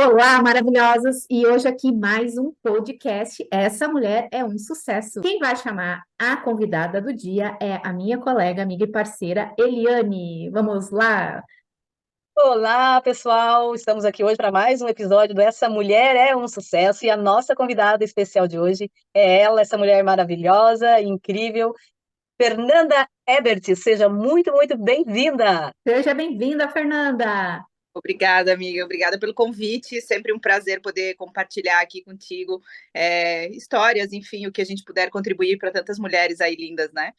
Olá, maravilhosos! E hoje aqui mais um podcast. Essa mulher é um sucesso. Quem vai chamar a convidada do dia é a minha colega, amiga e parceira Eliane. Vamos lá? Olá, pessoal! Estamos aqui hoje para mais um episódio do Essa Mulher é um Sucesso e a nossa convidada especial de hoje é ela, essa mulher maravilhosa, incrível, Fernanda Ebert. Seja muito, muito bem-vinda! Seja bem-vinda, Fernanda! Obrigada, amiga. Obrigada pelo convite. Sempre um prazer poder compartilhar aqui contigo histórias, enfim, o que a gente puder contribuir para tantas mulheres aí lindas, né?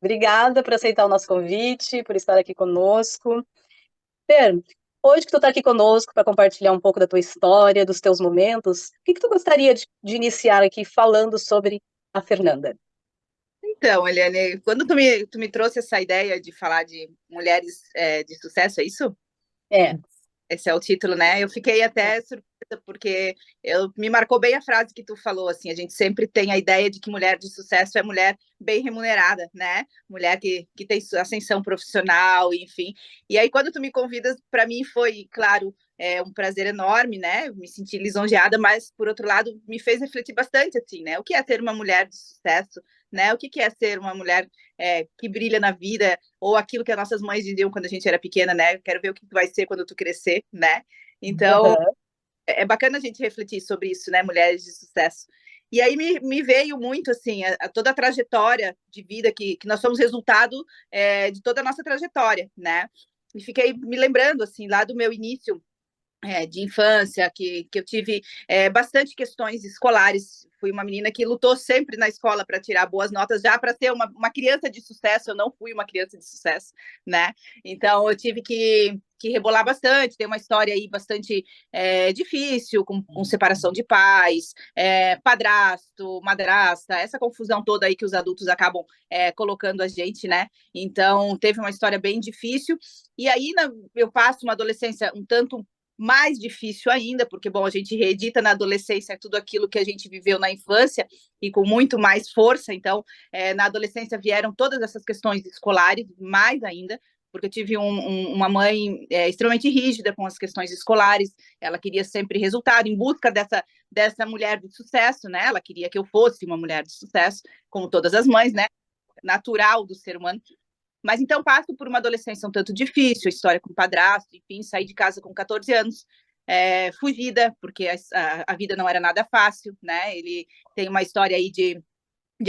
Obrigada por aceitar o nosso convite, por estar aqui conosco. Fer, hoje que tu está aqui conosco para compartilhar um pouco da tua história, dos teus momentos, o que tu gostaria de iniciar aqui falando sobre a Fernanda? Então, Eliane, quando tu me trouxe essa ideia de falar de mulheres de sucesso, é isso? É. Esse é o título, né? Eu fiquei até surpresa, porque me marcou bem a frase que tu falou, assim, a gente sempre tem a ideia de que mulher de sucesso é mulher bem remunerada, né? Mulher que tem ascensão profissional, enfim. E aí, quando tu me convidas, para mim foi, claro, um prazer enorme, né? Me senti lisonjeada, mas, por outro lado, me fez refletir bastante, assim, né? O que é ter uma mulher de sucesso, né? O que é ser uma mulher que brilha na vida, ou aquilo que as nossas mães diziam quando a gente era pequena, né? Quero ver o que tu vai ser quando tu crescer, né? Então, Uhum. é bacana a gente refletir sobre isso, né? Mulheres de sucesso. E aí me veio muito, assim, toda a trajetória de vida que nós somos resultado de toda a nossa trajetória, né? E fiquei me lembrando, assim, lá do meu início, de infância, que eu tive bastante questões escolares. Fui uma menina que lutou sempre na escola para tirar boas notas, já para ser uma criança de sucesso. Eu não fui uma criança de sucesso, né? Então eu tive que rebolar bastante, tem uma história aí bastante difícil, com separação de pais, padrasto, madrasta, essa confusão toda aí que os adultos acabam colocando a gente, né? Então teve uma história bem difícil, e aí eu passo uma adolescência um tanto mais difícil ainda, porque, bom, a gente reedita na adolescência tudo aquilo que a gente viveu na infância e com muito mais força. Então, na adolescência vieram todas essas questões escolares, mais ainda, porque eu tive uma mãe extremamente rígida com as questões escolares. Ela queria sempre resultado, em busca dessa mulher de sucesso, né? Ela queria que eu fosse uma mulher de sucesso, como todas as mães, né? Natural do ser humano. Mas então passo por uma adolescência um tanto difícil, história com padrasto, enfim, saí de casa com 14 anos, fugida, porque a vida não era nada fácil, né? Ele tem uma história aí de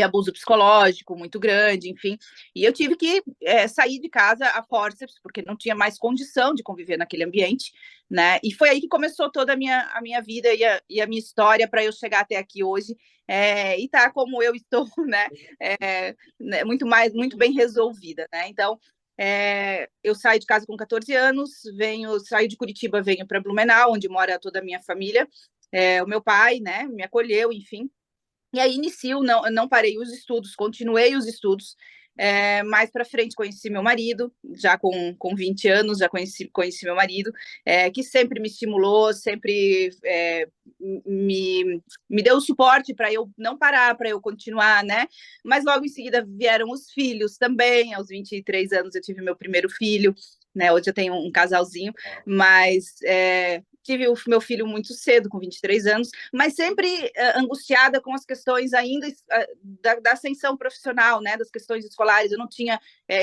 abuso psicológico muito grande, enfim. E eu tive que sair de casa a forceps, porque não tinha mais condição de conviver naquele ambiente, né? E foi aí que começou toda a minha vida e a minha história para eu chegar até aqui hoje e estar tá como eu estou, né? Muito bem resolvida, né? Então, eu saí de casa com 14 anos, saio de Curitiba, venho para Blumenau, onde mora toda a minha família. O meu pai, né, me acolheu, enfim. E aí inicio, não parei os estudos, continuei os estudos. Mais para frente conheci meu marido, já com 20 anos, já conheci meu marido, que sempre me estimulou, sempre me deu suporte para eu não parar, para eu continuar, né? Mas logo em seguida vieram os filhos também. Aos 23 anos eu tive meu primeiro filho, né? Hoje eu tenho um casalzinho, mas tive o meu filho muito cedo, com 23 anos, mas sempre angustiada com as questões ainda da ascensão profissional, né, das questões escolares. Eu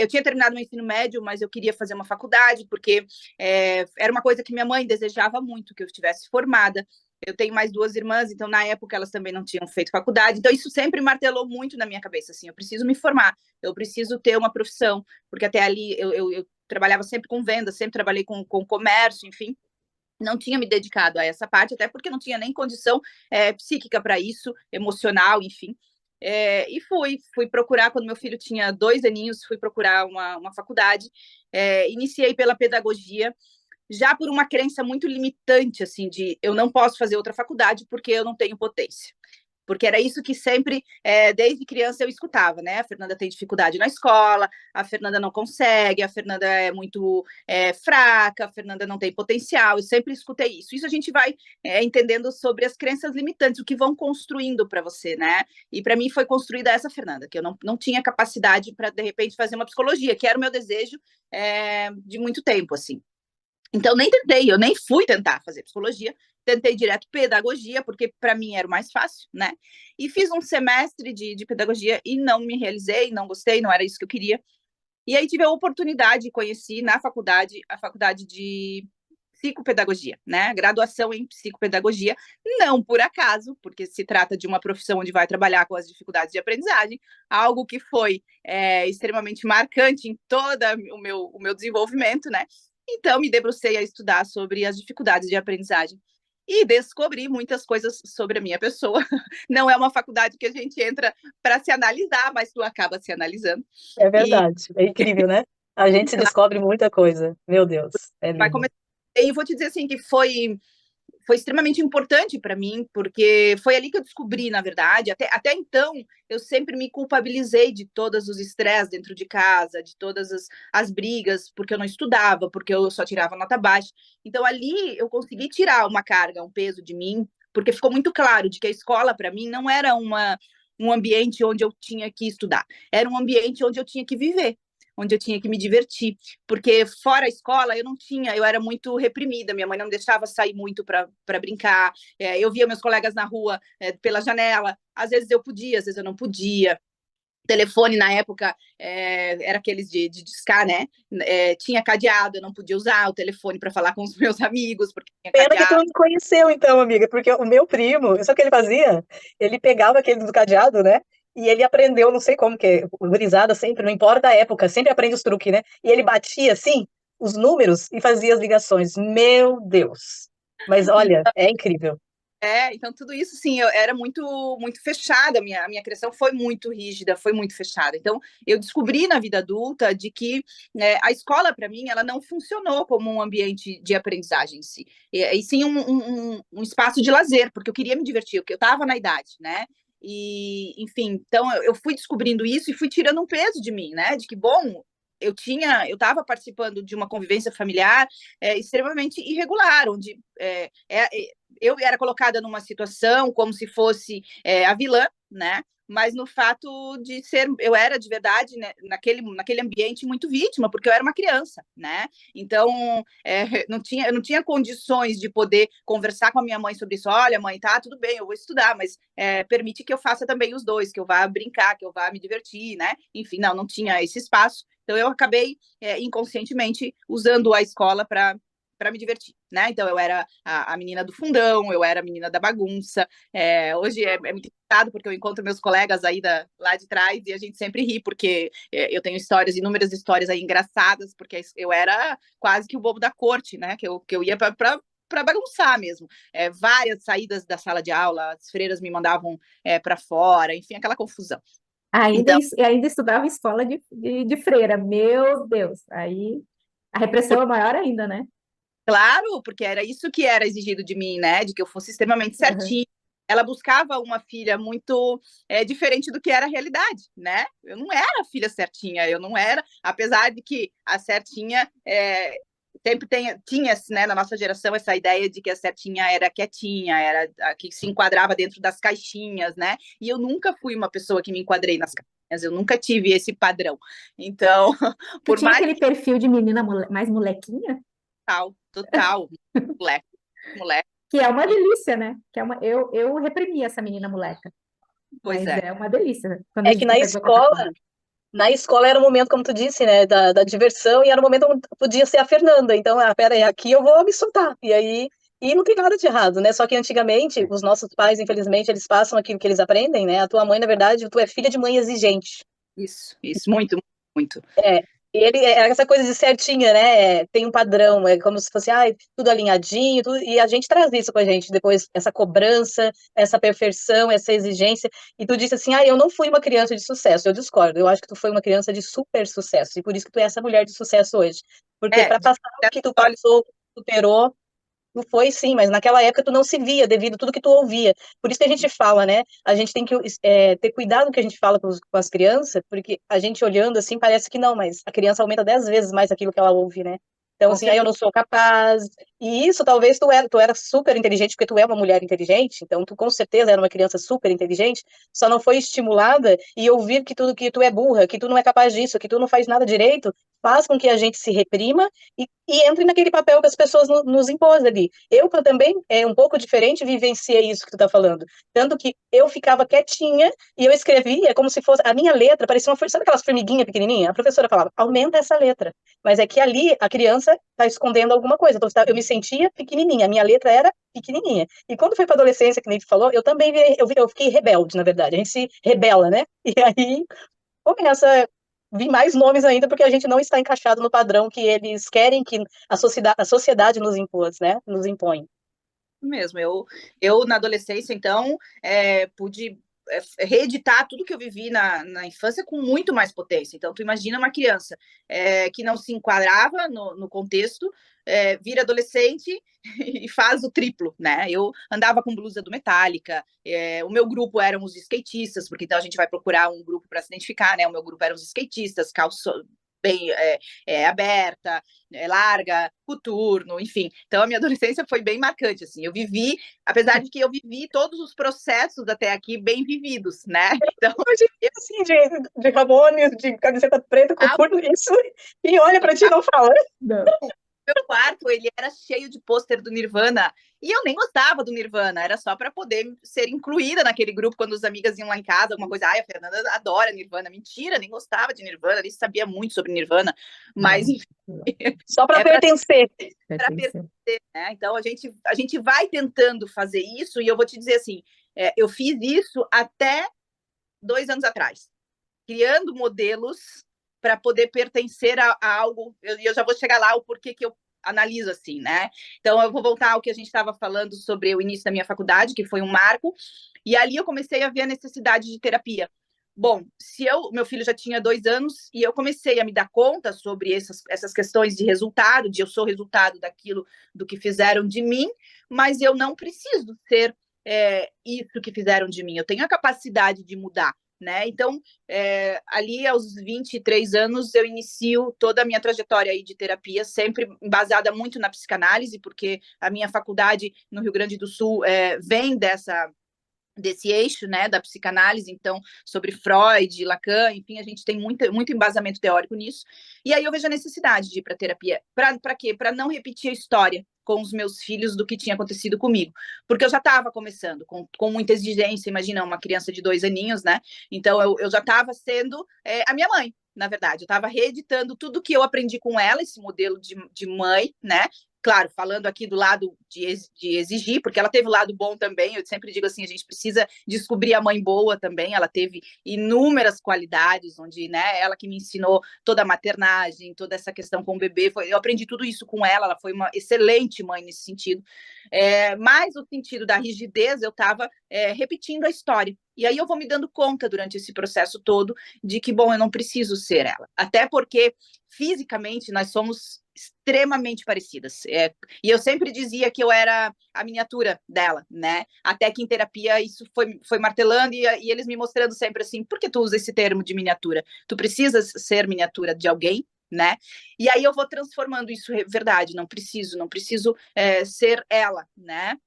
tinha terminado meu ensino médio, mas eu queria fazer uma faculdade, porque era uma coisa que minha mãe desejava muito, que eu estivesse formada. Eu tenho mais duas irmãs, então na época elas também não tinham feito faculdade, então isso sempre martelou muito na minha cabeça, assim, eu preciso me formar, eu preciso ter uma profissão, porque até ali eu trabalhava sempre com venda, sempre trabalhei com comércio, enfim, não tinha me dedicado a essa parte, até porque não tinha nem condição psíquica para isso, emocional, enfim. E fui procurar, quando meu filho tinha 2 aninhos, fui procurar uma faculdade, iniciei pela pedagogia, já por uma crença muito limitante, assim, de eu não posso fazer outra faculdade porque eu não tenho potência. Porque era isso que sempre, desde criança, eu escutava, né? A Fernanda tem dificuldade na escola, a Fernanda não consegue, a Fernanda é muito fraca, a Fernanda não tem potencial. Eu sempre escutei isso. Isso a gente vai entendendo sobre as crenças limitantes, o que vão construindo para você, né? E para mim foi construída essa Fernanda, que eu não tinha capacidade para, de repente, fazer uma psicologia, que era o meu desejo de muito tempo, assim. Então, nem tentei, eu nem fui tentar fazer psicologia, tentei direto pedagogia, porque para mim era o mais fácil, né? E fiz um semestre de pedagogia e não me realizei, não gostei, não era isso que eu queria. E aí tive a oportunidade, conheci na faculdade, a faculdade de psicopedagogia, né? Graduação em psicopedagogia, não por acaso, porque se trata de uma profissão onde vai trabalhar com as dificuldades de aprendizagem, algo que foi extremamente marcante em todo o meu desenvolvimento, né? Então, me debrucei a estudar sobre as dificuldades de aprendizagem e descobri muitas coisas sobre a minha pessoa. Não é uma faculdade que a gente entra para se analisar, mas tu acaba se analisando. É E verdade, é incrível, né? A gente se descobre muita coisa. Meu Deus, é vai lindo. começar. E vou te dizer assim que foi extremamente importante para mim, porque foi ali que eu descobri, na verdade. Até então, eu sempre me culpabilizei de todos os estresses dentro de casa, de todas as brigas, porque eu não estudava, porque eu só tirava nota baixa. Então, ali eu consegui tirar uma carga, um peso de mim, porque ficou muito claro de que a escola, para mim, não era um ambiente onde eu tinha que estudar, era um ambiente onde eu tinha que viver, onde eu tinha que me divertir, porque fora a escola eu não tinha, eu era muito reprimida, minha mãe não deixava sair muito para brincar, eu via meus colegas na rua pela janela, às vezes eu podia, às vezes eu não podia. Telefone na época era aqueles de discar, né? Tinha cadeado, eu não podia usar o telefone para falar com os meus amigos, porque tinha Pena que tu cadeado. não me conheceu, então, amiga, porque o meu primo, sabe o que ele fazia? Ele pegava aquele do cadeado, né? E ele aprendeu, não sei como, que gurizada sempre, não importa a época, sempre aprende os truques, né? E ele batia assim, os números e fazia as ligações. Meu Deus! Mas olha, é incrível. Então tudo isso, sim, eu era muito fechada, a minha criação foi muito rígida, foi muito fechada. Então, eu descobri na vida adulta de que a escola, para mim, ela não funcionou como um ambiente de aprendizagem em si, e sim um espaço de lazer, porque eu queria me divertir, porque eu estava na idade, né? E, enfim, então eu fui descobrindo isso e fui tirando um peso de mim, né? De que, bom, eu estava participando de uma convivência familiar extremamente irregular, onde eu era colocada numa situação como se fosse a vilã, né? Mas no fato de ser, eu era de verdade, né, naquele ambiente muito vítima, porque eu era uma criança, né? Então, eu não tinha condições de poder conversar com a minha mãe sobre isso. Olha, mãe, tá, tudo bem, eu vou estudar, mas permite que eu faça também os dois, que eu vá brincar, que eu vá me divertir, né? Enfim, não tinha esse espaço. Então, eu acabei inconscientemente usando a escola para me divertir, né? Então eu era a menina do fundão, eu era a menina da bagunça. Hoje é muito engraçado porque eu encontro meus colegas aí lá de trás e a gente sempre ri, porque eu tenho histórias, inúmeras histórias aí engraçadas, porque eu era quase que o bobo da corte, né? Que eu ia para bagunçar mesmo. Várias saídas da sala de aula, as freiras me mandavam para fora, enfim, aquela confusão. Então, Ainda estudava em escola de freira, meu Deus. Aí a repressão é maior ainda, né? claro, porque era isso que era exigido de mim, né? De que eu fosse extremamente Uhum. certinha. Ela buscava uma filha muito diferente do que era a realidade, né? Eu não era a filha certinha, eu não era, apesar de que a certinha sempre tinha, né, na nossa geração essa ideia de que a certinha era quietinha, era a que se enquadrava dentro das caixinhas, né? E eu nunca fui uma pessoa que me enquadrei nas caixinhas, eu nunca tive esse padrão. Então, Tu por tinha mais aquele perfil de menina mais molequinha, total, moleque, moleque. que é uma delícia, né? Eu reprimi essa menina moleca, Pois mas é. é uma delícia quando a É que gente consegue botar pra fora. na escola era o momento, como tu disse, né, da diversão, e era o momento onde podia ser a Fernanda. Então, pera aí, aqui eu vou me soltar. E aí, e não tem nada de errado, né? Só que antigamente, os nossos pais, infelizmente, eles passam aquilo que eles aprendem, né? A tua mãe, na verdade, tu é filha de mãe exigente. Isso, muito, muito. É, e ele é essa coisa de certinha, né? Tem um padrão, é como se fosse tudo alinhadinho, e a gente traz isso com a gente depois, essa cobrança, essa perfeição, essa exigência. E tu disse assim: eu não fui uma criança de sucesso. Eu discordo, eu acho que tu foi uma criança de super sucesso, e por isso que tu é essa mulher de sucesso hoje. Porque É, para passar o que tu olha, passou, superou, tu foi sim, mas naquela época tu não se via devido a tudo que tu ouvia. Por isso que a gente fala, né? A gente tem que ter cuidado no que a gente fala com as crianças, porque a gente olhando assim parece que não, mas a criança aumenta 10 vezes mais aquilo que ela ouve, né? Então, com assim, eu certeza. não sou capaz. E isso talvez tu era super inteligente, porque tu é uma mulher inteligente, então tu com certeza era uma criança super inteligente, só não foi estimulada e ouvir que tudo que tu é burra, que tu não é capaz disso, que tu não faz nada direito, faz com que a gente se reprima e entre naquele papel que as pessoas nos impôs ali. Eu também, um pouco diferente, vivenciei isso que tu tá falando. Tanto que eu ficava quietinha e eu escrevia como se fosse, a minha letra parecia sabe aquelas formiguinhas pequenininhas? A professora falava, aumenta essa letra. Mas é que ali a criança está escondendo alguma coisa. Então eu me sentia pequenininha, a minha letra era pequenininha. E quando foi para adolescência, que nem tu falou, eu também eu fiquei rebelde, na verdade. A gente se rebela, né? E aí começa vir mais nomes ainda, porque a gente não está encaixado no padrão que eles querem que a sociedade nos impôs, né? Nos impõe. Mesmo, eu na adolescência, então, pude reeditar tudo que eu vivi na infância com muito mais potência. Então, tu imagina uma criança que não se enquadrava no contexto, vira adolescente e faz o triplo, né? Eu andava com blusa do Metallica, o meu grupo eram os skatistas, porque então a gente vai procurar um grupo para se identificar, né? O meu grupo eram os skatistas, calço bem aberta, larga, coturno, enfim. Então a minha adolescência foi bem marcante, assim. Eu vivi, apesar de que eu vivi todos os processos até aqui bem vividos, né? Então, assim, de Ramones, de camiseta preta, coturno, isso, e olha para ti e não fala. Não. Meu quarto, ele era cheio de pôster do Nirvana, e eu nem gostava do Nirvana, era só para poder ser incluída naquele grupo quando as amigas iam lá em casa, alguma coisa, ai, a Fernanda adora Nirvana, mentira, nem gostava de Nirvana, nem sabia muito sobre Nirvana, mas enfim, só para pertencer. Para pertencer, né? Então a gente vai tentando fazer isso, e eu vou te dizer assim, eu fiz isso até 2 anos atrás, criando modelos para poder pertencer a algo, e eu já vou chegar lá o porquê que eu analiso assim, né? Então eu vou voltar ao que a gente estava falando sobre o início da minha faculdade, que foi um marco, e ali eu comecei a ver a necessidade de terapia. Bom, meu filho já tinha 2 anos e eu comecei a me dar conta sobre essas questões de resultado, de eu sou resultado daquilo do que fizeram de mim, mas eu não preciso ser isso que fizeram de mim. Eu tenho a capacidade de mudar, né? Então, ali aos 23 anos, eu inicio toda a minha trajetória aí de terapia, sempre baseada muito na psicanálise, porque a minha faculdade no Rio Grande do Sul vem desse eixo, né, da psicanálise, então, sobre Freud, Lacan, enfim, a gente tem muito embasamento teórico nisso, e aí eu vejo a necessidade de ir para terapia. Para quê? Para não repetir a história com os meus filhos do que tinha acontecido comigo, porque eu já estava começando com muita exigência, imagina, uma criança de 2 aninhos, né, então eu já estava sendo a minha mãe, na verdade, eu estava reeditando tudo que eu aprendi com ela, esse modelo de mãe, né, claro, falando aqui do lado de exigir, porque ela teve o lado bom também, eu sempre digo assim, a gente precisa descobrir a mãe boa também, ela teve inúmeras qualidades, onde, né, ela que me ensinou toda a maternagem, toda essa questão com o bebê, eu aprendi tudo isso com ela foi uma excelente mãe nesse sentido, mas o sentido da rigidez, eu estava repetindo a história, e aí eu vou me dando conta durante esse processo todo, de que, bom, eu não preciso ser ela, até porque fisicamente nós somos extremamente parecidas. E eu sempre dizia que eu era a miniatura dela, né? Até que em terapia isso foi martelando e eles me mostrando sempre assim, por que tu usa esse termo de miniatura? Tu precisas ser miniatura de alguém, né? E aí eu vou transformando isso em verdade, não preciso ser ela, né?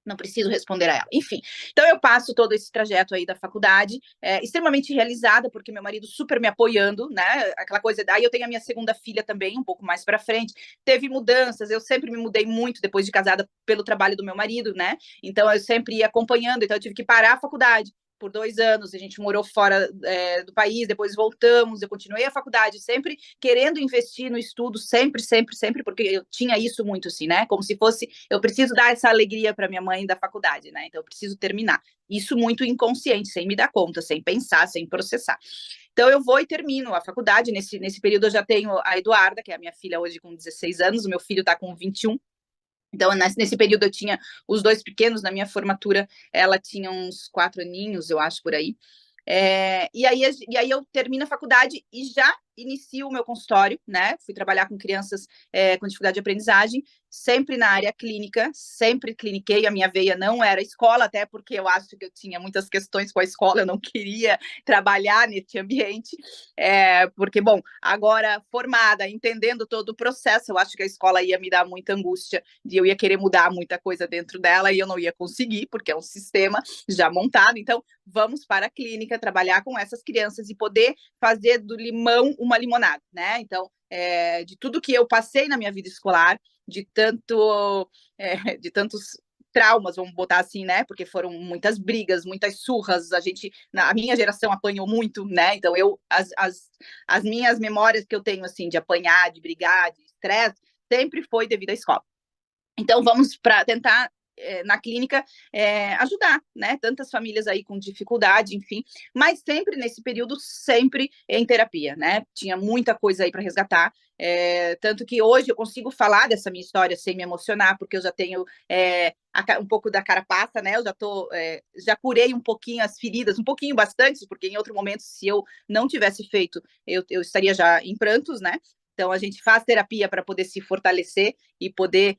Não preciso responder a ela. Enfim, então eu passo todo esse trajeto aí da faculdade, extremamente realizada, porque meu marido super me apoiando, né? Aquela coisa. Aí eu tenho a minha segunda filha também, um pouco mais para frente. Teve mudanças, eu sempre me mudei muito depois de casada pelo trabalho do meu marido, né? Então eu sempre ia acompanhando, então eu tive que parar a faculdade por 2 anos, a gente morou fora do país, depois voltamos, eu continuei a faculdade, sempre querendo investir no estudo, sempre, porque eu tinha isso muito assim, né? Como se fosse, eu preciso dar essa alegria para minha mãe da faculdade, né? Então eu preciso terminar. Isso muito inconsciente, sem me dar conta, sem pensar, sem processar. Então eu vou e termino a faculdade, nesse período eu já tenho a Eduarda, que é a minha filha hoje com 16 anos, o meu filho está com 21, então, nesse período, eu tinha os 2 pequenos. Na minha formatura, ela tinha uns 4 aninhos, eu acho, por aí. E aí eu termino a faculdade e já inicio o meu consultório, né? Fui trabalhar com crianças com dificuldade de aprendizagem, sempre na área clínica, sempre cliniquei, a minha veia não era escola, até porque eu acho que eu tinha muitas questões com a escola, eu não queria trabalhar nesse ambiente, porque, bom, agora formada, entendendo todo o processo, eu acho que a escola ia me dar muita angústia, de eu ia querer mudar muita coisa dentro dela e eu não ia conseguir, porque é um sistema já montado, então vamos para a clínica, trabalhar com essas crianças e poder fazer do limão uma limonada, né? Então, de tudo que eu passei na minha vida escolar, de tantos traumas, vamos botar assim, né? Porque foram muitas brigas, muitas surras. A minha geração apanhou muito, né? Então as minhas memórias que eu tenho assim de apanhar, de brigar, de estresse, sempre foi devido à escola. Então vamos para tentar na clínica ajudar, né? Tantas famílias aí com dificuldade, enfim, mas sempre nesse período, sempre em terapia, né? Tinha muita coisa aí para resgatar. Tanto que hoje eu consigo falar dessa minha história sem me emocionar, porque eu já tenho um pouco da carapaça, né? Eu já curei um pouquinho as feridas, um pouquinho bastante, porque em outro momento, se eu não tivesse feito, eu estaria já em prantos, né? Então, a gente faz terapia para poder se fortalecer e poder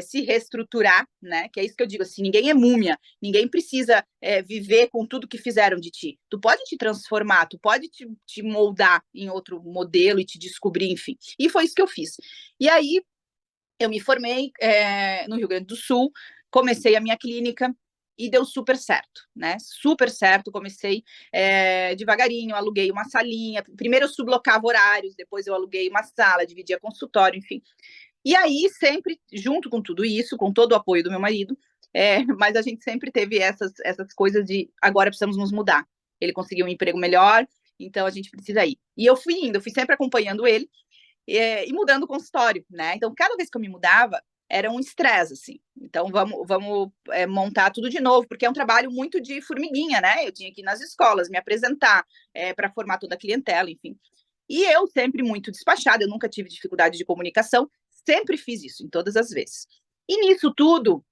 se reestruturar, né? Que é isso que eu digo, assim, ninguém é múmia, ninguém precisa viver com tudo que fizeram de ti. Tu pode te transformar, tu pode te moldar em outro modelo e te descobrir, enfim. E foi isso que eu fiz. E aí, eu me formei no Rio Grande do Sul, comecei a minha clínica, e deu super certo, né? Super certo. Comecei devagarinho, aluguei uma salinha. Primeiro eu sublocava horários, depois eu aluguei uma sala, dividia consultório, enfim. E aí, sempre, junto com tudo isso, com todo o apoio do meu marido, mas a gente sempre teve essas coisas de agora precisamos nos mudar. Ele conseguiu um emprego melhor, então a gente precisa ir. E eu fui indo, eu fui sempre acompanhando ele e mudando o consultório, né? Então, cada vez que eu me mudava, era um estresse, assim. Então, vamos montar tudo de novo, porque é um trabalho muito de formiguinha, né? Eu tinha que ir nas escolas, me apresentar para formar toda a clientela, enfim. E eu sempre muito despachada, eu nunca tive dificuldade de comunicação, sempre fiz isso, em todas as vezes. E nisso tudo,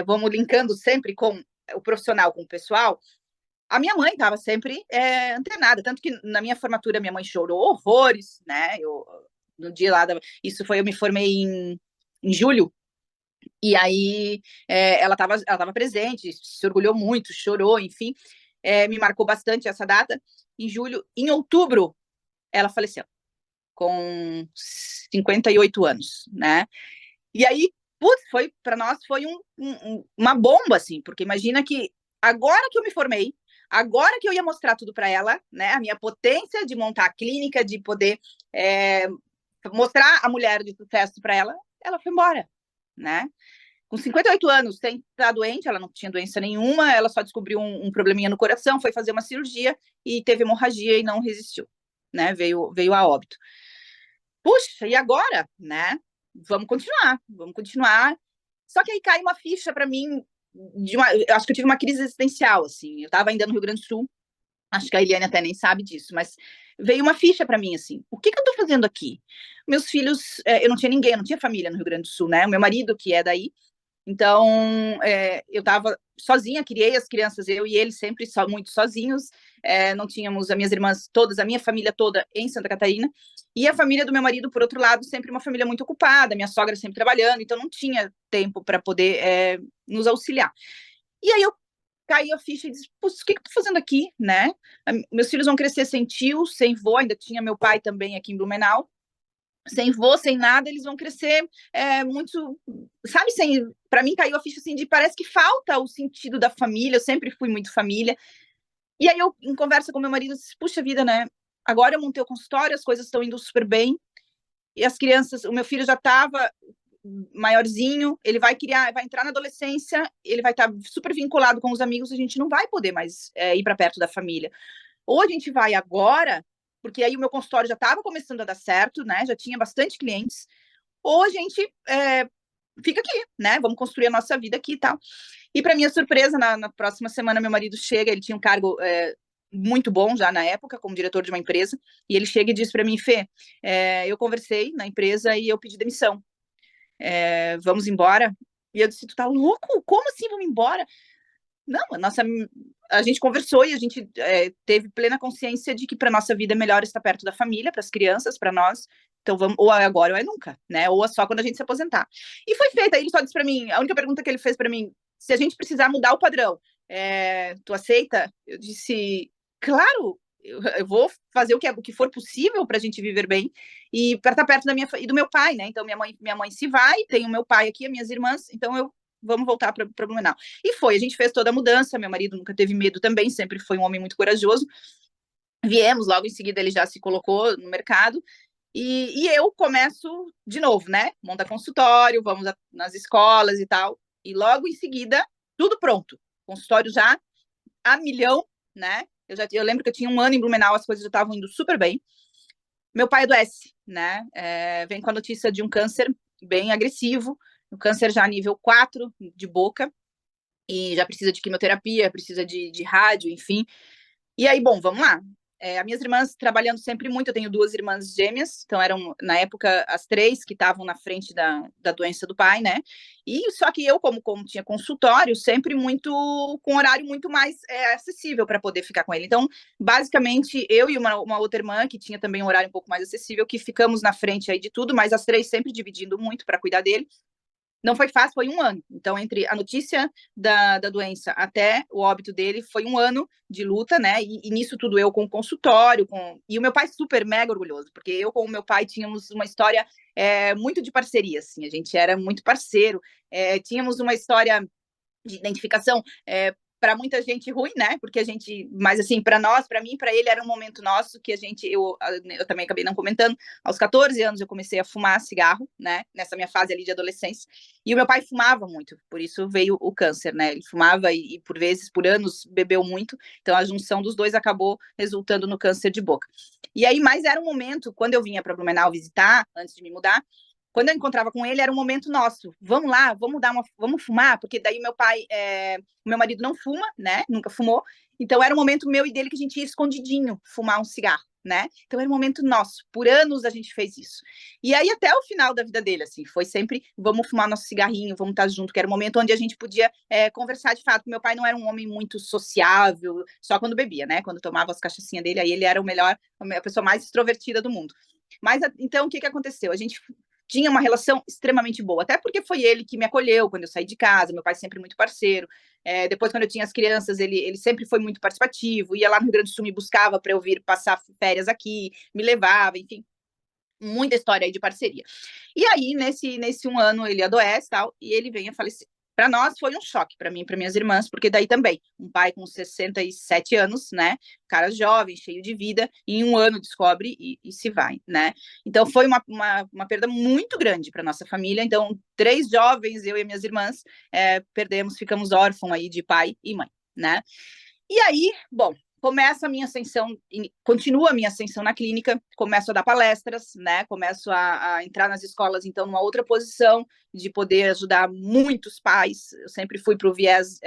vamos linkando sempre com o profissional, com o pessoal, a minha mãe estava sempre antenada, tanto que na minha formatura minha mãe chorou horrores, né? No dia lá, eu me formei em julho, e aí ela estava presente, se orgulhou muito, chorou, enfim, me marcou bastante essa data. Em julho, em outubro, ela faleceu, com 58 anos, né? E aí, putz, para nós foi uma bomba, assim, porque imagina que agora que eu me formei, agora que eu ia mostrar tudo para ela, né? A minha potência de montar a clínica, de poder mostrar a mulher de sucesso para ela, ela foi embora, né? Com 58 anos, sem estar doente, ela não tinha doença nenhuma, ela só descobriu um probleminha no coração, foi fazer uma cirurgia e teve hemorragia e não resistiu, né? Veio a óbito. Puxa, e agora, né? Vamos continuar. Só que aí cai uma ficha para mim eu acho que eu tive uma crise existencial, assim. Eu estava ainda no Rio Grande do Sul, acho que a Eliane até nem sabe disso, mas veio uma ficha para mim, assim, o que eu estou fazendo aqui? Meus filhos, eu não tinha ninguém, eu não tinha família no Rio Grande do Sul, né? O meu marido, que é daí, então eu estava sozinha, criei as crianças, eu e ele sempre muito sozinhos, não tínhamos as minhas irmãs todas, a minha família toda em Santa Catarina, e a família do meu marido, por outro lado, sempre uma família muito ocupada, minha sogra sempre trabalhando, então não tinha tempo para poder nos auxiliar. E aí eu caí a ficha e disse, o que eu tô fazendo aqui, né? Meus filhos vão crescer sem tio, sem vô, ainda tinha meu pai também aqui em Blumenau, sem vô, sem nada, eles vão crescer muito, sabe, para mim caiu a ficha assim de parece que falta o sentido da família, eu sempre fui muito família. E aí eu, em conversa com meu marido, disse, puxa vida, né? Agora eu montei o consultório, as coisas estão indo super bem, e as crianças, o meu filho já estava maiorzinho, ele vai entrar na adolescência, ele vai estar super vinculado com os amigos, a gente não vai poder mais ir para perto da família. Ou a gente vai agora, porque aí o meu consultório já estava começando a dar certo, né? Já tinha bastante clientes, ou a gente fica aqui, né? Vamos construir a nossa vida aqui e tal. E para minha surpresa, na próxima semana, meu marido chega, ele tinha um cargo muito bom já na época, como diretor de uma empresa, e ele chega e diz para mim, Fê, eu conversei na empresa e eu pedi demissão. Vamos embora? E eu disse, tu tá louco? Como assim vamos embora? Não, a gente conversou e a gente teve plena consciência de que para nossa vida é melhor estar perto da família, para as crianças, para nós. Então vamos, ou é agora ou é nunca, né? Ou é só quando a gente se aposentar. E foi feita. Ele só disse para mim, a única pergunta que ele fez para mim, se a gente precisar mudar o padrão, tu aceita? Eu disse, claro, eu vou fazer o que for possível para a gente viver bem e para estar perto da minha e do meu pai, né? Então minha mãe se vai, tem o meu pai aqui, as minhas irmãs, então vamos voltar para Blumenau. E foi, a gente fez toda a mudança, meu marido nunca teve medo também, sempre foi um homem muito corajoso. Viemos, logo em seguida ele já se colocou no mercado, E eu começo de novo, né? Monta consultório, vamos nas escolas e tal. E logo em seguida, tudo pronto. Consultório já a milhão, né? Eu lembro que eu tinha 1 ano em Blumenau, as coisas já estavam indo super bem. Meu pai adoece, né? Vem com a notícia de um câncer bem agressivo, um câncer já nível 4 de boca, e já precisa de quimioterapia, precisa de rádio, enfim. E aí, bom, vamos lá. As minhas irmãs trabalhando sempre muito, eu tenho 2 irmãs gêmeas, então eram, na época, as 3 que estavam na frente da doença do pai, né? E só que eu, como tinha consultório, sempre muito, com horário muito mais acessível para poder ficar com ele. Então, basicamente, eu e uma outra irmã, que tinha também um horário um pouco mais acessível, que ficamos na frente aí de tudo, mas as 3 sempre dividindo muito para cuidar dele. Não foi fácil, foi 1 ano. Então, entre a notícia da doença até o óbito dele, foi 1 ano de luta, né? E nisso tudo eu com o consultório, e o meu pai super mega orgulhoso, porque eu com o meu pai tínhamos uma história muito de parceria, assim, a gente era muito parceiro, tínhamos uma história de identificação para muita gente ruim, né? Porque a gente, mas assim, para nós, para mim, para ele era um momento nosso que eu também acabei não comentando. Aos 14 anos eu comecei a fumar cigarro, né? Nessa minha fase ali de adolescência. E o meu pai fumava muito, por isso veio o câncer, né? Ele fumava e por vezes, por anos, bebeu muito. Então a junção dos dois acabou resultando no câncer de boca. E aí, mas era um momento, quando eu vinha para Blumenau visitar, antes de me mudar, quando eu encontrava com ele, era um momento nosso. Vamos lá, vamos fumar, porque daí meu marido não fuma, né? Nunca fumou. Então era um momento meu e dele que a gente ia escondidinho fumar um cigarro, né? Então era um momento nosso. Por anos a gente fez isso. E aí até o final da vida dele, assim, foi sempre vamos fumar nosso cigarrinho, vamos estar junto, que era um momento onde a gente podia conversar de fato. Meu pai não era um homem muito sociável, só quando bebia, né? Quando tomava as cachaçinhas dele, aí ele era a pessoa mais extrovertida do mundo. Mas então o que aconteceu? A gente tinha uma relação extremamente boa, até porque foi ele que me acolheu quando eu saí de casa, meu pai sempre muito parceiro. Depois, quando eu tinha as crianças, ele sempre foi muito participativo, ia lá no Rio Grande do Sul, me buscava para eu vir passar férias aqui, me levava, enfim, muita história aí de parceria. E aí, nesse 1 ano, ele adoece tal, e ele vem a falecer. Para nós foi um choque, para mim e para minhas irmãs, porque daí também, um pai com 67 anos, né, cara jovem, cheio de vida, em 1 ano descobre e se vai, né. Então foi uma perda muito grande para nossa família. Então 3 jovens, eu e minhas irmãs, ficamos órfãos aí de pai e mãe, né. E aí, bom, começa a minha ascensão, continua a minha ascensão na clínica, começo a dar palestras, né? Começo a entrar nas escolas, então, numa outra posição de poder ajudar muitos pais. Eu sempre fui para o viés,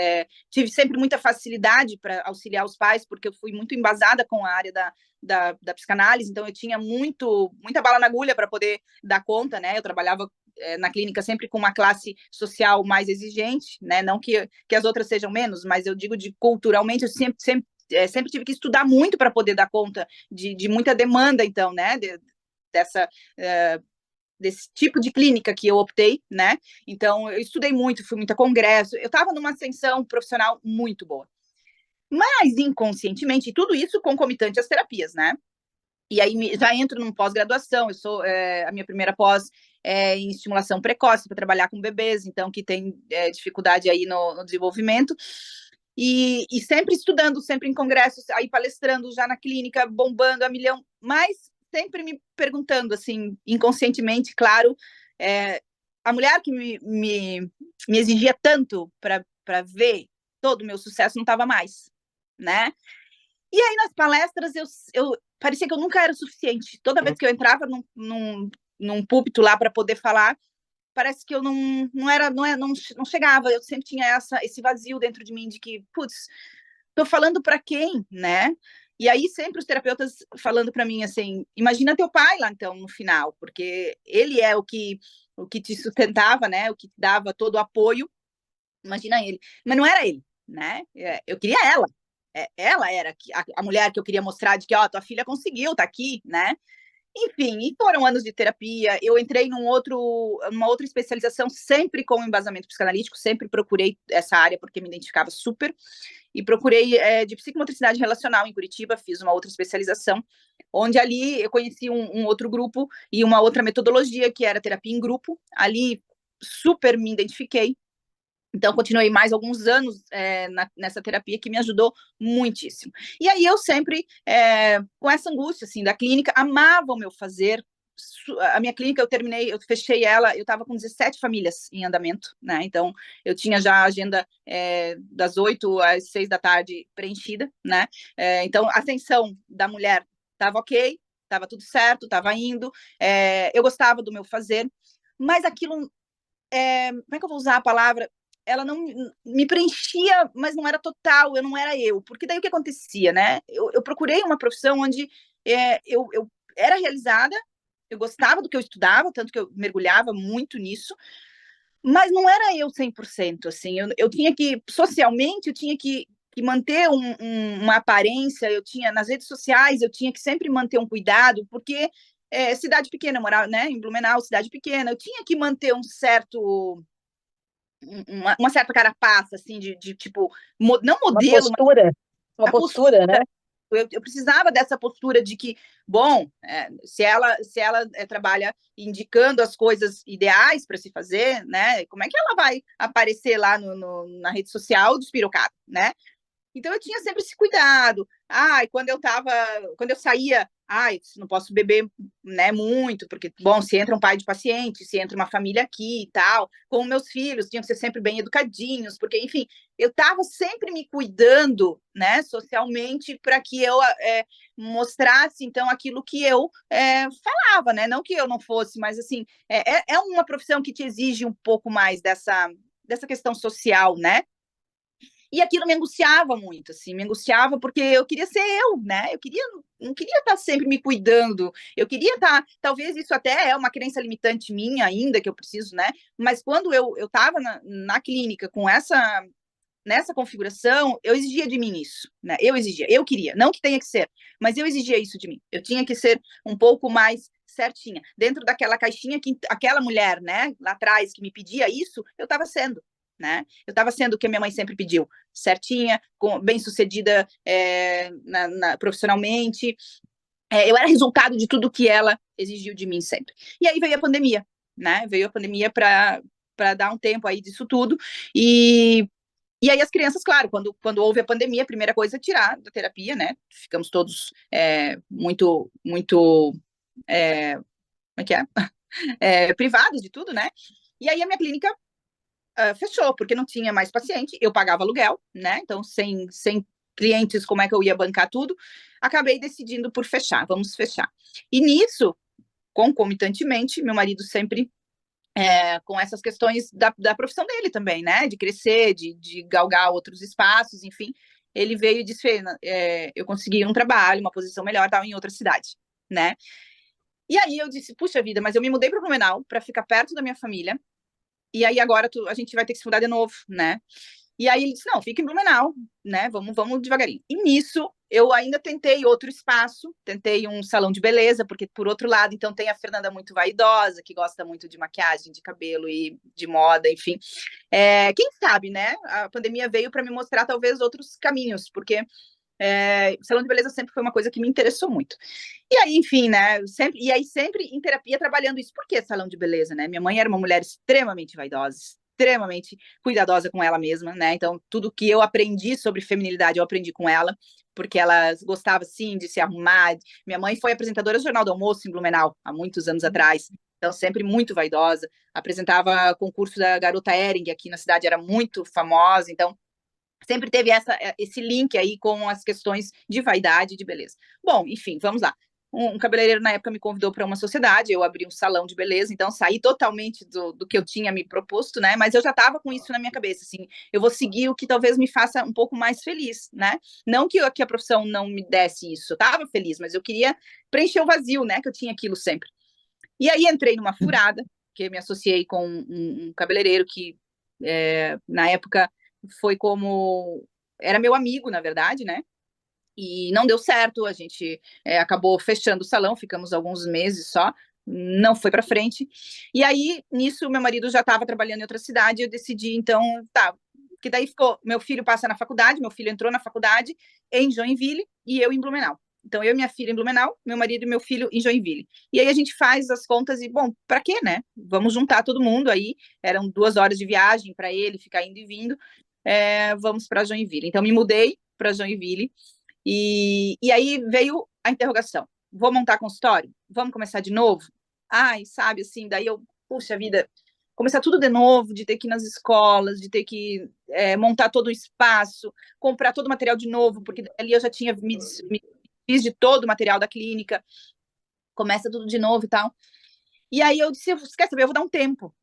tive sempre muita facilidade para auxiliar os pais, porque eu fui muito embasada com a área da psicanálise, então eu tinha muita bala na agulha para poder dar conta, né? Eu trabalhava na clínica sempre com uma classe social mais exigente, né? Não que as outras sejam menos, mas eu digo de culturalmente, eu sempre tive que estudar muito para poder dar conta de muita demanda, então, né? Desse tipo de clínica que eu optei, né? Então, eu estudei muito, fui muito a congresso, eu estava numa ascensão profissional muito boa. Mas, inconscientemente, tudo isso concomitante às terapias, né? E aí já entro num pós-graduação, eu sou a minha primeira pós em estimulação precoce para trabalhar com bebês, então que tem dificuldade aí no desenvolvimento. E sempre estudando, sempre em congressos, aí palestrando já na clínica, bombando a milhão, mas sempre me perguntando, assim, inconscientemente, claro, a mulher que me exigia tanto para ver todo o meu sucesso não estava mais, né? E aí, nas palestras, eu parecia que eu nunca era suficiente. Toda vez que eu entrava num púlpito lá para poder falar, parece que eu não chegava. Eu sempre tinha esse vazio dentro de mim de que, putz, tô falando para quem, né? E aí, sempre os terapeutas falando para mim assim: imagina teu pai lá, então, no final, porque ele é o que te sustentava, né? O que te dava todo o apoio. Imagina ele. Mas não era ele, né? Eu queria ela. Ela era a mulher que eu queria mostrar de que, ó, tua filha conseguiu, tá aqui, né? Enfim, e foram anos de terapia. Eu entrei numa outra especialização, sempre com embasamento psicanalítico, sempre procurei essa área porque me identificava super. E procurei de psicomotricidade relacional em Curitiba, fiz uma outra especialização, onde ali eu conheci um outro grupo e uma outra metodologia, que era terapia em grupo. Ali super me identifiquei. Então, continuei mais alguns anos nessa terapia, que me ajudou muitíssimo. E aí eu sempre, com essa angústia assim, da clínica, amava o meu fazer, a minha clínica, eu fechei ela, eu estava com 17 famílias em andamento, né? Então, eu tinha já a agenda das 8 às 6 da tarde preenchida, né? Então, a atenção da mulher estava ok, estava tudo certo, estava indo, eu gostava do meu fazer, mas aquilo, como é que eu vou usar a palavra? Ela não me preenchia, mas não era total, eu não era eu, porque daí o que acontecia, né? Eu procurei uma profissão onde eu era realizada, eu gostava do que eu estudava, tanto que eu mergulhava muito nisso, mas não era eu 100%, assim, eu tinha que, socialmente, eu tinha que manter uma aparência, eu tinha, nas redes sociais, eu tinha que sempre manter um cuidado, porque cidade pequena, eu morava, né, em Blumenau, cidade pequena, eu tinha que manter uma certa carapaça, assim, de tipo, não modelo, mas Uma a postura. postura, né? Eu precisava dessa postura de que, bom, se ela trabalha indicando as coisas ideais para se fazer, né? Como é que ela vai aparecer lá na rede social despirocada, né? Então eu tinha sempre esse cuidado. Quando eu saía, não posso beber, né, muito, porque, bom, se entra um pai de paciente, se entra uma família aqui e tal, com meus filhos, tinham que ser sempre bem educadinhos, porque, enfim, eu estava sempre me cuidando, né, socialmente, para que eu mostrasse, então, aquilo que eu falava, né, não que eu não fosse, mas, assim, é uma profissão que te exige um pouco mais dessa questão social, né? E aquilo me angustiava muito, assim, me angustiava porque eu queria ser eu, né? Não queria estar sempre me cuidando, eu queria estar, talvez isso até é uma crença limitante minha ainda, que eu preciso, né? Mas quando eu estava na clínica com nessa configuração, eu exigia de mim isso, né? Eu queria, não que tenha que ser, mas eu exigia isso de mim. Eu tinha que ser um pouco mais certinha, dentro daquela caixinha que aquela mulher, né, lá atrás que me pedia isso, eu estava sendo, né? Eu estava sendo o que a minha mãe sempre pediu, certinha, bem-sucedida profissionalmente. Eu era resultado de tudo que ela exigiu de mim sempre. E aí veio a pandemia, né? Veio a pandemia para dar um tempo aí disso tudo. E aí as crianças, claro, quando houve a pandemia, a primeira coisa é tirar da terapia, né? Ficamos todos muito, muito, como é que é? Privados de tudo, né? E aí a minha clínica fechou, porque não tinha mais paciente, eu pagava aluguel, né? Então, sem clientes, como é que eu ia bancar tudo? Acabei decidindo por fechar, vamos fechar. E nisso, concomitantemente, meu marido sempre com essas questões da profissão dele também, né? De crescer, de galgar outros espaços, enfim. Ele veio e disse, eu consegui um trabalho, uma posição melhor, estava em outra cidade, né? E aí eu disse, puxa vida, mas eu me mudei para Blumenau para ficar perto da minha família, e aí agora a gente vai ter que se mudar de novo, né? E aí ele disse, não, fica em Blumenau, né? Vamos devagarinho. E nisso, eu ainda tentei outro espaço, tentei um salão de beleza, porque, por outro lado, então tem a Fernanda muito vaidosa, que gosta muito de maquiagem, de cabelo e de moda, enfim. Quem sabe, né? A pandemia veio para me mostrar, talvez, outros caminhos, porque salão de beleza sempre foi uma coisa que me interessou muito. E aí, enfim, né? Sempre em terapia trabalhando isso. Por que salão de beleza, né? Minha mãe era uma mulher extremamente vaidosa, extremamente cuidadosa com ela mesma, né? Então, tudo que eu aprendi sobre feminilidade, eu aprendi com ela, porque ela gostava, sim, de se arrumar. Minha mãe foi apresentadora do Jornal do Almoço em Blumenau, há muitos anos atrás. Então, sempre muito vaidosa. Apresentava concurso da Garota Hering, aqui na cidade, era muito famosa. Então, sempre teve esse link aí com as questões de vaidade e de beleza. Bom, enfim, vamos lá. Um cabeleireiro na época me convidou para uma sociedade, eu abri um salão de beleza, então saí totalmente do que eu tinha me proposto, né? Mas eu já estava com isso na minha cabeça, assim, eu vou seguir o que talvez me faça um pouco mais feliz, né? Não que a profissão não me desse isso, eu estava feliz, mas eu queria preencher o vazio, né? Que eu tinha aquilo sempre. E aí entrei numa furada, que me associei com um cabeleireiro que, na época, foi como... Era meu amigo, na verdade, né? E não deu certo, a gente acabou fechando o salão, ficamos alguns meses só, não foi para frente. E aí, nisso, meu marido já estava trabalhando em outra cidade, eu decidi, então, tá, que daí ficou, meu filho passa na faculdade, meu filho entrou na faculdade em Joinville e eu em Blumenau. Então, eu e minha filha em Blumenau, meu marido e meu filho em Joinville. E aí a gente faz as contas e, bom, para quê, né? Vamos juntar todo mundo aí, eram 2 horas de viagem para ele ficar indo e vindo, vamos para Joinville. Então, me mudei para Joinville, e aí veio a interrogação. Vou montar consultório? Vamos começar de novo? ai, sabe, assim, daí eu, puxa vida, começar tudo de novo, de ter que ir nas escolas, de ter que montar todo o espaço, comprar todo o material de novo, porque ali eu já tinha me fiz de todo o material da clínica, começa tudo de novo e tal. E aí eu disse, você quer saber, eu vou dar um tempo,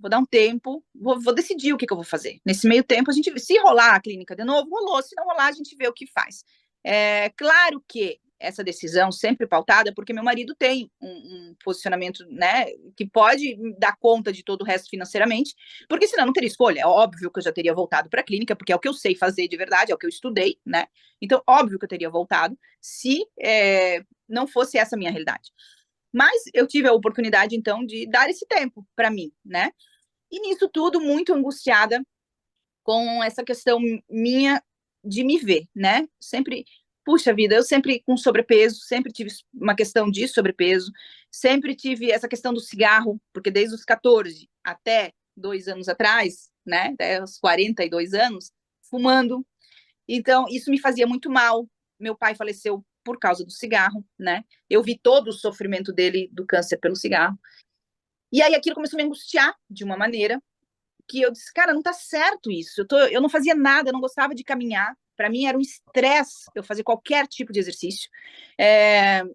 vou decidir o que eu vou fazer. Nesse meio tempo, a gente, se rolar a clínica de novo, rolou, se não rolar, a gente vê o que faz. É claro que essa decisão sempre pautada, porque meu marido tem um posicionamento, né, que pode dar conta de todo o resto financeiramente, porque senão não teria escolha. É óbvio que eu já teria voltado para a clínica, porque é o que eu sei fazer de verdade, é o que eu estudei, né? Então, óbvio que eu teria voltado se não fosse essa a minha realidade. Mas eu tive a oportunidade, então, de dar esse tempo para mim, né? E nisso tudo, muito angustiada com essa questão minha de me ver, né? Sempre, puxa vida, eu sempre com sobrepeso, sempre tive uma questão de sobrepeso, sempre tive essa questão do cigarro, porque desde os 14 até 2 anos atrás, né? Até os 42 anos, fumando. Então, isso me fazia muito mal. Meu pai faleceu por causa do cigarro, né? Eu vi todo o sofrimento dele do câncer pelo cigarro. E aí aquilo começou a me angustiar de uma maneira que eu disse, cara, não tá certo isso. Eu não fazia nada, eu não gostava de caminhar. Para mim era um estresse eu fazer qualquer tipo de exercício.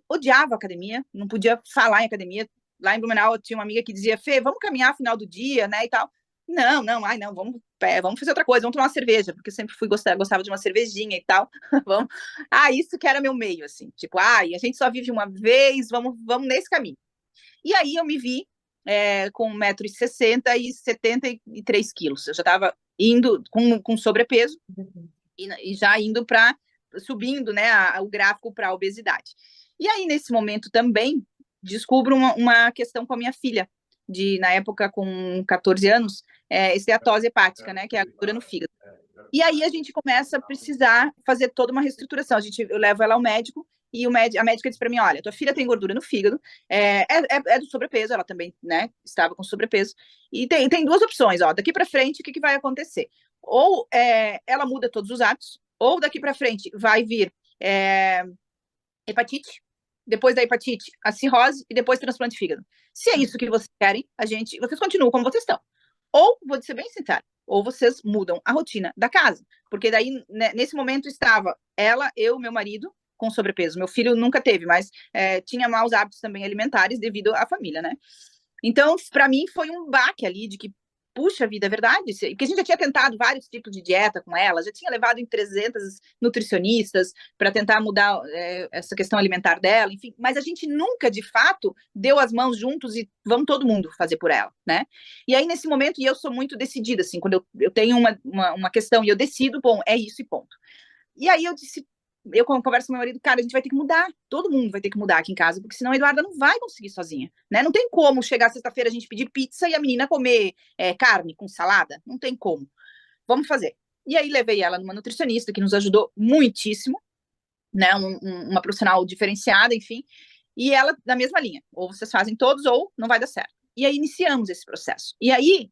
Odiava a academia, não podia falar em academia. Lá em Blumenau eu tinha uma amiga que dizia, Fê, vamos caminhar no final do dia, né, e tal. Não, não, ai, não, vamos fazer outra coisa, vamos tomar uma cerveja, porque eu sempre gostava de uma cervejinha e tal. Vamos. Isso que era meu meio, assim, tipo, a gente só vive uma vez, vamos nesse caminho. E aí eu me vi com 1,60 m e 73 quilos. Eu já estava indo com sobrepeso e já indo para subindo, né, o gráfico para a obesidade. E aí, nesse momento também, descubro uma questão com a minha filha, na época, com 14 anos, esteatose hepática, né, que é a gordura no fígado. E aí a gente começa a precisar fazer toda uma reestruturação. Eu levo ela ao médico e a médica disse para mim, olha, tua filha tem gordura no fígado, é do sobrepeso, ela também, né, estava com sobrepeso, e tem duas opções, ó, daqui para frente, o que vai acontecer? Ou ela muda todos os hábitos, ou daqui para frente vai vir hepatite, depois da hepatite, a cirrose e depois transplante de fígado. Se é isso que vocês querem, vocês continuam como vocês estão. Ou, vou ser bem sincera, ou vocês mudam a rotina da casa. Porque daí, né, nesse momento, estava ela, eu, meu marido, com sobrepeso. Meu filho nunca teve, mas tinha maus hábitos também alimentares devido à família, né? Então, para mim, foi um baque ali de que, puxa vida, é verdade, porque a gente já tinha tentado vários tipos de dieta com ela, já tinha levado em 300 nutricionistas para tentar mudar essa questão alimentar dela, enfim, mas a gente nunca, de fato, deu as mãos juntos e vamos todo mundo fazer por ela, né? E aí, nesse momento, e eu sou muito decidida, assim, quando eu tenho uma questão e eu decido, bom, é isso e ponto. E aí eu disse, eu converso com meu marido, cara, a gente vai ter que mudar, todo mundo vai ter que mudar aqui em casa, porque senão a Eduarda não vai conseguir sozinha, né? Não tem como chegar sexta-feira a gente pedir pizza e a menina comer carne com salada, não tem como. Vamos fazer. E aí levei ela numa nutricionista que nos ajudou muitíssimo, né? Uma profissional diferenciada, enfim, e ela na mesma linha, ou vocês fazem todos ou não vai dar certo. E aí iniciamos esse processo. E aí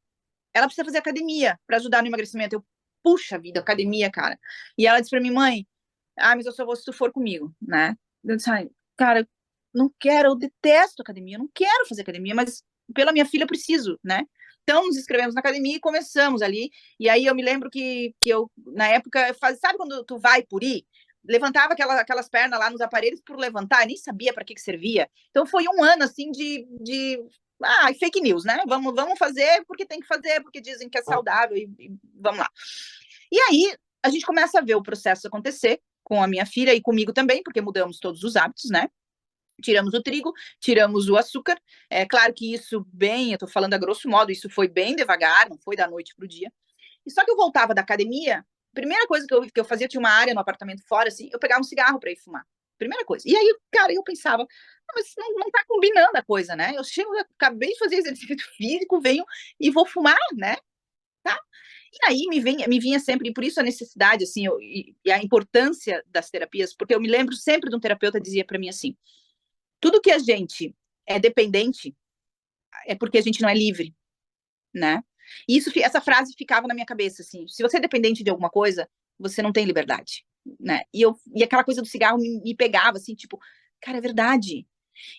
ela precisa fazer academia para ajudar no emagrecimento. Eu, puxa vida, academia, cara. E ela disse para mim, mãe, mas eu só vou se tu for comigo, né? Eu disse, cara, não quero, eu detesto academia, eu não quero fazer academia, mas pela minha filha eu preciso, né? Então nos inscrevemos na academia e começamos ali. E aí eu me lembro que eu, na época, sabe quando tu vai por ir? Levantava aquelas pernas lá nos aparelhos por levantar, nem sabia para que servia. Então foi um ano assim de fake news, né? Vamos fazer porque tem que fazer, porque dizem que é saudável e vamos lá. E aí a gente começa a ver o processo acontecer com a minha filha e comigo também, porque mudamos todos os hábitos, né? Tiramos o trigo, tiramos o açúcar. É claro que isso eu tô falando a grosso modo, isso foi bem devagar, não foi da noite pro dia. E só que eu voltava da academia, primeira coisa que eu fazia, tinha uma área no apartamento fora, assim, eu pegava um cigarro para ir fumar. Primeira coisa. E aí, cara, eu pensava, mas não tá combinando a coisa, né? Eu acabei de fazer exercício físico, venho e vou fumar, né? Tá? E aí me vinha sempre, e por isso a necessidade, assim, e a importância das terapias, porque eu me lembro sempre de um terapeuta que dizia para mim assim, tudo que a gente é dependente é porque a gente não é livre, né? E essa frase ficava na minha cabeça, assim, se você é dependente de alguma coisa, você não tem liberdade, né? E aquela coisa do cigarro me pegava, assim, tipo, cara, é verdade.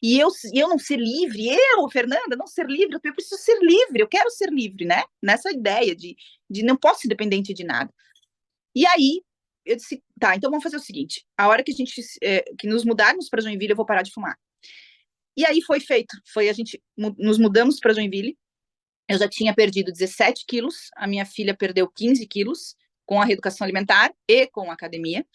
E eu não ser livre, Fernanda, não ser livre, eu preciso ser livre, eu quero ser livre, né? Nessa ideia de não posso ser dependente de nada. E aí, eu disse, tá, então vamos fazer o seguinte, a hora que que nos mudarmos para Joinville, eu vou parar de fumar. E aí foi feito, a gente nos mudamos para Joinville, eu já tinha perdido 17 quilos, a minha filha perdeu 15 quilos com a reeducação alimentar e com a academia.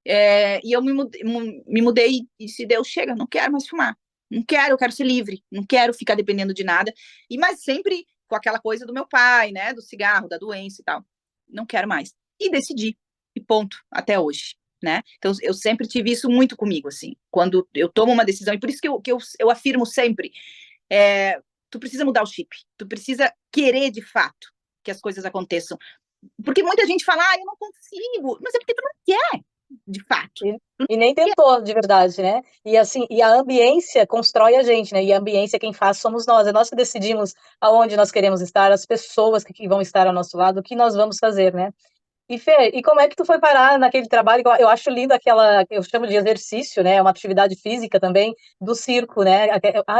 E eu me mudei e se Deus chega, não quero mais fumar. Não quero, eu quero ser livre, não quero ficar dependendo de nada. Mas sempre com aquela coisa do meu pai, né? Do cigarro, da doença e tal. Não quero mais. E decidi. E ponto, até hoje. Né? Então, eu sempre tive isso muito comigo, assim, quando eu tomo uma decisão, e por isso que eu afirmo sempre, tu precisa mudar o chip, tu precisa querer de fato que as coisas aconteçam, porque muita gente fala, eu não consigo, mas é porque tu não quer, de fato. E nem tentou, de verdade, né? E assim, e a ambiência constrói a gente, né? E a ambiência quem faz somos nós. É nós que decidimos aonde nós queremos estar, as pessoas que vão estar ao nosso lado, o que nós vamos fazer, né? E Fê, e como é que tu foi parar naquele trabalho? Eu acho lindo aquela, eu chamo de exercício, né? Uma atividade física também do circo, né?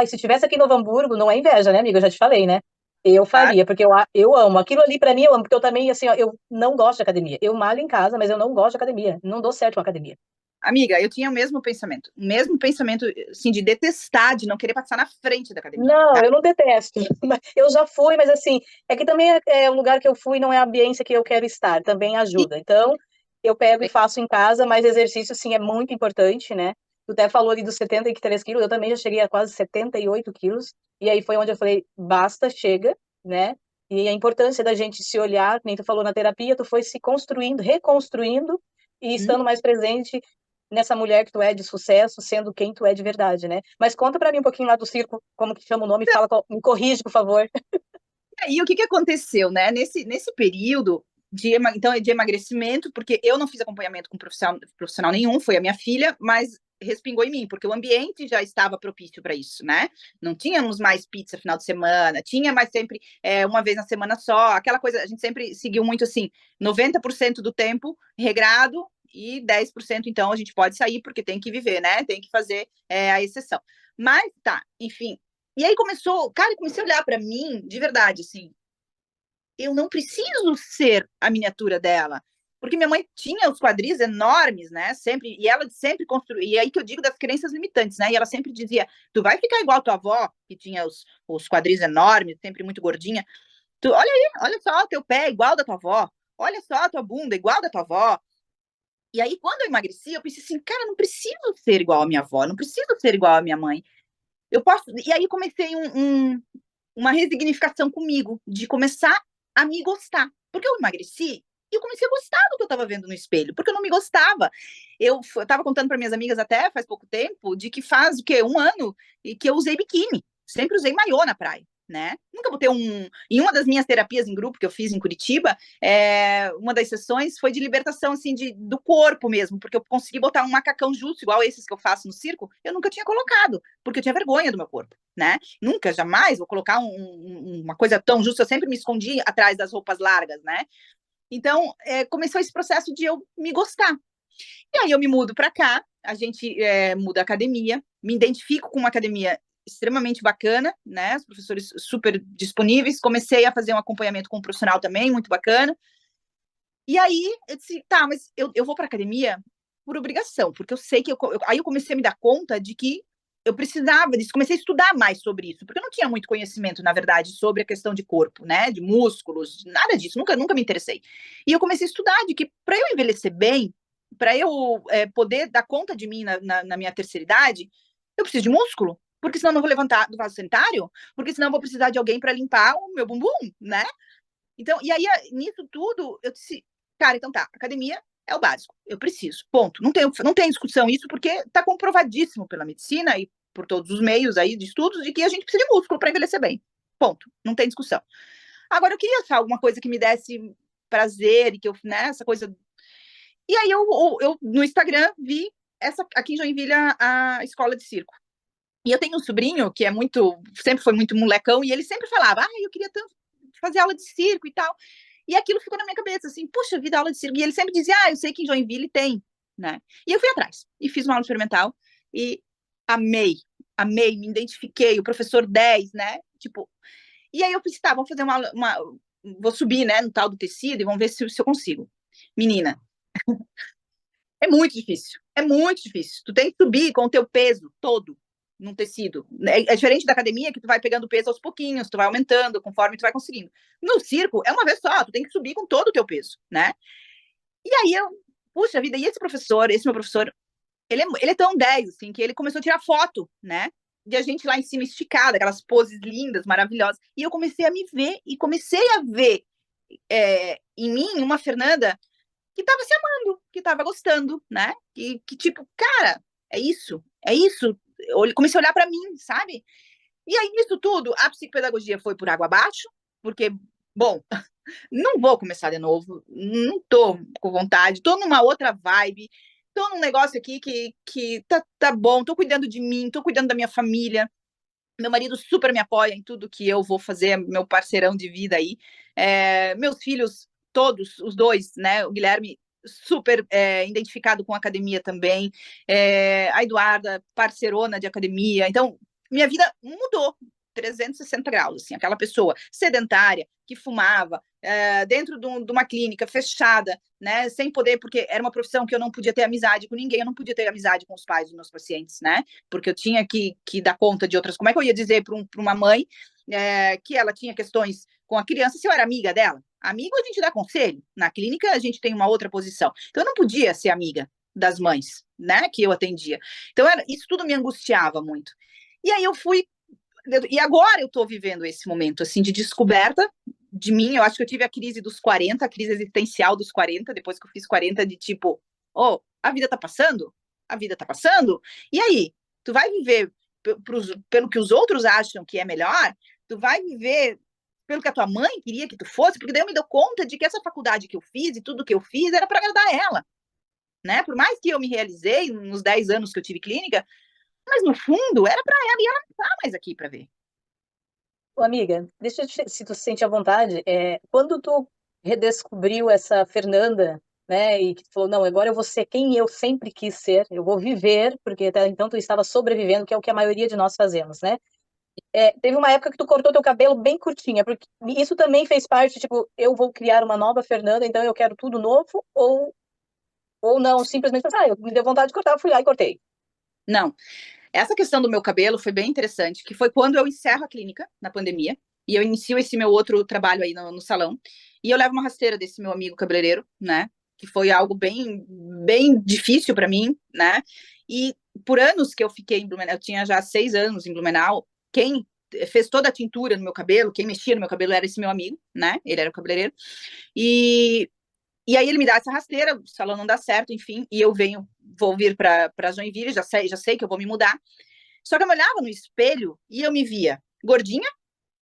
Se tivesse aqui em Novo Hamburgo, não é inveja, né, amiga? Eu já te falei, né? Eu faria, porque eu amo. Aquilo ali pra mim eu amo, porque eu também, assim, ó, eu não gosto de academia. Eu malho em casa, mas eu não gosto de academia. Não dou certo com academia. Amiga, eu tinha o mesmo pensamento, assim, de detestar, de não querer passar na frente da academia. Não, Tá? eu não detesto. Eu já fui, mas assim, é que também é o lugar que eu fui, não é a ambiência que eu quero estar, também E, ajuda. Então, eu pego e faço em casa, mas exercício, sim, é muito importante, né? Tu até falou ali dos 73 quilos, eu também já cheguei a quase 78 quilos, e aí foi onde eu falei, basta, chega, né? E a importância da gente se olhar, nem tu falou na terapia, tu foi se construindo, reconstruindo, e estando mais presente nessa mulher que tu é de sucesso, sendo quem tu é de verdade, né? Mas conta pra mim um pouquinho lá do circo, como que chama o nome, fala, me corrige, por favor. aí, o que aconteceu, né? Nesse período então, de emagrecimento, porque eu não fiz acompanhamento com profissional nenhum, foi a minha filha, mas respingou em mim, porque o ambiente já estava propício para isso, né? Não tínhamos mais pizza final de semana, tinha mais sempre uma vez na semana só, aquela coisa, a gente sempre seguiu muito assim, 90% do tempo regrado e 10% então a gente pode sair porque tem que viver, né? Tem que fazer a exceção. Mas tá, enfim. E aí cara, comecei a olhar para mim de verdade, assim, eu não preciso ser a miniatura dela. Porque minha mãe tinha os quadris enormes, né? Sempre, e ela sempre construía. E aí que eu digo das crenças limitantes, né? E ela sempre dizia: tu vai ficar igual a tua avó, que tinha os quadris enormes, sempre muito gordinha. Olha aí, olha só, teu pé é igual da tua avó. Olha só, tua bunda é igual da tua avó. E aí, quando eu emagreci, eu pensei assim, cara, não preciso ser igual a minha avó, não preciso ser igual a minha mãe. Eu posso. E aí comecei uma resignificação comigo, de começar a me gostar. Porque eu emagreci e eu comecei a gostar do que eu estava vendo no espelho, porque eu não me gostava. Eu estava contando para minhas amigas até faz pouco tempo, de que faz o quê? 1 ano e que eu usei biquíni. Sempre usei maiô na praia. Né? Nunca botei Em uma das minhas terapias em grupo que eu fiz em Curitiba, uma das sessões foi de libertação assim do corpo mesmo, porque eu consegui botar um macacão justo, igual esses que eu faço no circo, eu nunca tinha colocado, porque eu tinha vergonha do meu corpo, né? Nunca, jamais vou colocar uma coisa tão justa, eu sempre me escondi atrás das roupas largas, né? Então, começou esse processo de eu me gostar. E aí eu me mudo para cá, a gente muda a academia, me identifico com uma academia extremamente bacana, né? Os professores super disponíveis. Comecei a fazer um acompanhamento com um profissional também, muito bacana. E aí eu disse, tá, mas eu vou para academia por obrigação, porque eu sei que aí eu comecei a me dar conta de que eu precisava disso, comecei a estudar mais sobre isso, porque eu não tinha muito conhecimento, na verdade, sobre a questão de corpo, né, de músculos, nada disso, nunca me interessei. E eu comecei a estudar de que para eu envelhecer bem, para eu poder dar conta de mim na minha terceira idade, eu preciso de músculo, porque senão eu não vou levantar do vaso sanitário, porque senão eu vou precisar de alguém para limpar o meu bumbum, né? Então, e aí, nisso tudo, eu disse, cara, então tá, academia é o básico, eu preciso, ponto. Não tem discussão isso, porque está comprovadíssimo pela medicina e por todos os meios aí de estudos de que a gente precisa de músculo para envelhecer bem. Ponto, não tem discussão. Agora, eu queria achar alguma coisa que me desse prazer e que eu, né, essa coisa. E aí, eu no Instagram vi aqui em Joinville a escola de circo. E eu tenho um sobrinho que sempre foi muito molecão, e ele sempre falava, eu queria tanto fazer aula de circo e tal. E aquilo ficou na minha cabeça, assim, puxa vida, aula de circo. E ele sempre dizia, eu sei que em Joinville tem, né? E eu fui atrás, e fiz uma aula experimental, e amei, amei, me identifiquei, o professor 10, né? Tipo, e aí eu pensei, tá, vamos fazer vou subir, né, no tal do tecido e vamos ver se eu consigo. Menina, é muito difícil. Tu tem que subir com o teu peso todo num tecido. É diferente da academia que tu vai pegando peso aos pouquinhos, tu vai aumentando conforme tu vai conseguindo. No circo, é uma vez só, tu tem que subir com todo o teu peso, né? E aí puxa vida, e esse meu professor, ele é tão 10, assim, que ele começou a tirar foto, né? De a gente lá em cima esticada, aquelas poses lindas, maravilhosas. E eu comecei a me ver, e comecei a ver em mim uma Fernanda que tava se amando, que tava gostando, né? Que tipo, cara, é isso, é isso. Eu comecei a olhar para mim, sabe? E aí, nisso tudo, a psicopedagogia foi por água abaixo, porque, bom, não vou começar de novo, não tô com vontade, tô numa outra vibe, tô num negócio aqui que tá bom, tô cuidando de mim, tô cuidando da minha família. Meu marido super me apoia em tudo que eu vou fazer, meu parceirão de vida aí. Meus filhos, todos, os dois, né? O Guilherme, super identificado com a academia também. A Eduarda, parceirona de academia. Então, minha vida mudou 360 graus, assim, aquela pessoa sedentária, que fumava, dentro de uma clínica fechada, né, sem poder, porque era uma profissão que eu não podia ter amizade com ninguém, eu não podia ter amizade com os pais dos meus pacientes, né, porque eu tinha que dar conta de outras. Como é que eu ia dizer para uma mãe que ela tinha questões com a criança se eu era amiga dela? Amigo a gente dá conselho, na clínica a gente tem uma outra posição, então eu não podia ser amiga das mães, né, que eu atendia. Então isso tudo me angustiava muito. E aí eu fui, e agora eu estou vivendo esse momento assim de descoberta de mim. Eu acho que eu tive a crise dos 40, a crise existencial dos 40, depois que eu fiz 40, de tipo, oh, a vida tá passando? A vida tá passando? E aí? Tu vai viver pelo que os outros acham que é melhor? Tu vai viver pelo que a tua mãe queria que tu fosse? Porque daí eu me dou conta de que essa faculdade que eu fiz e tudo que eu fiz era para agradar ela, né? Por mais que eu me realizei nos 10 anos que eu tive clínica, mas no fundo era para ela e ela não tá mais aqui para ver. Ô, amiga, deixa eu se tu se sente à vontade, quando tu redescobriu essa Fernanda, né, e que tu falou, não, agora eu vou ser quem eu sempre quis ser, eu vou viver, porque até então tu estava sobrevivendo, que é o que a maioria de nós fazemos, né? Teve uma época que tu cortou teu cabelo bem curtinha, porque isso também fez parte, tipo, eu vou criar uma nova Fernanda, então eu quero tudo novo, ou não, simplesmente, eu me deu vontade de cortar, eu fui lá e cortei. Não, essa questão do meu cabelo foi bem interessante, que foi quando eu encerro a clínica, na pandemia, e eu inicio esse meu outro trabalho aí no salão, e eu levo uma rasteira desse meu amigo cabeleireiro, né, que foi algo bem, bem difícil para mim, né, e por anos que eu fiquei em Blumenau, eu tinha já 6 anos em Blumenau, quem fez toda a tintura no meu cabelo, quem mexia no meu cabelo era esse meu amigo, né, ele era o cabeleireiro, e e aí ele me dá essa rasteira, o salão não dá certo, enfim, e eu vou vir para Joinville, já sei que eu vou me mudar. Só que eu me olhava no espelho e eu me via gordinha,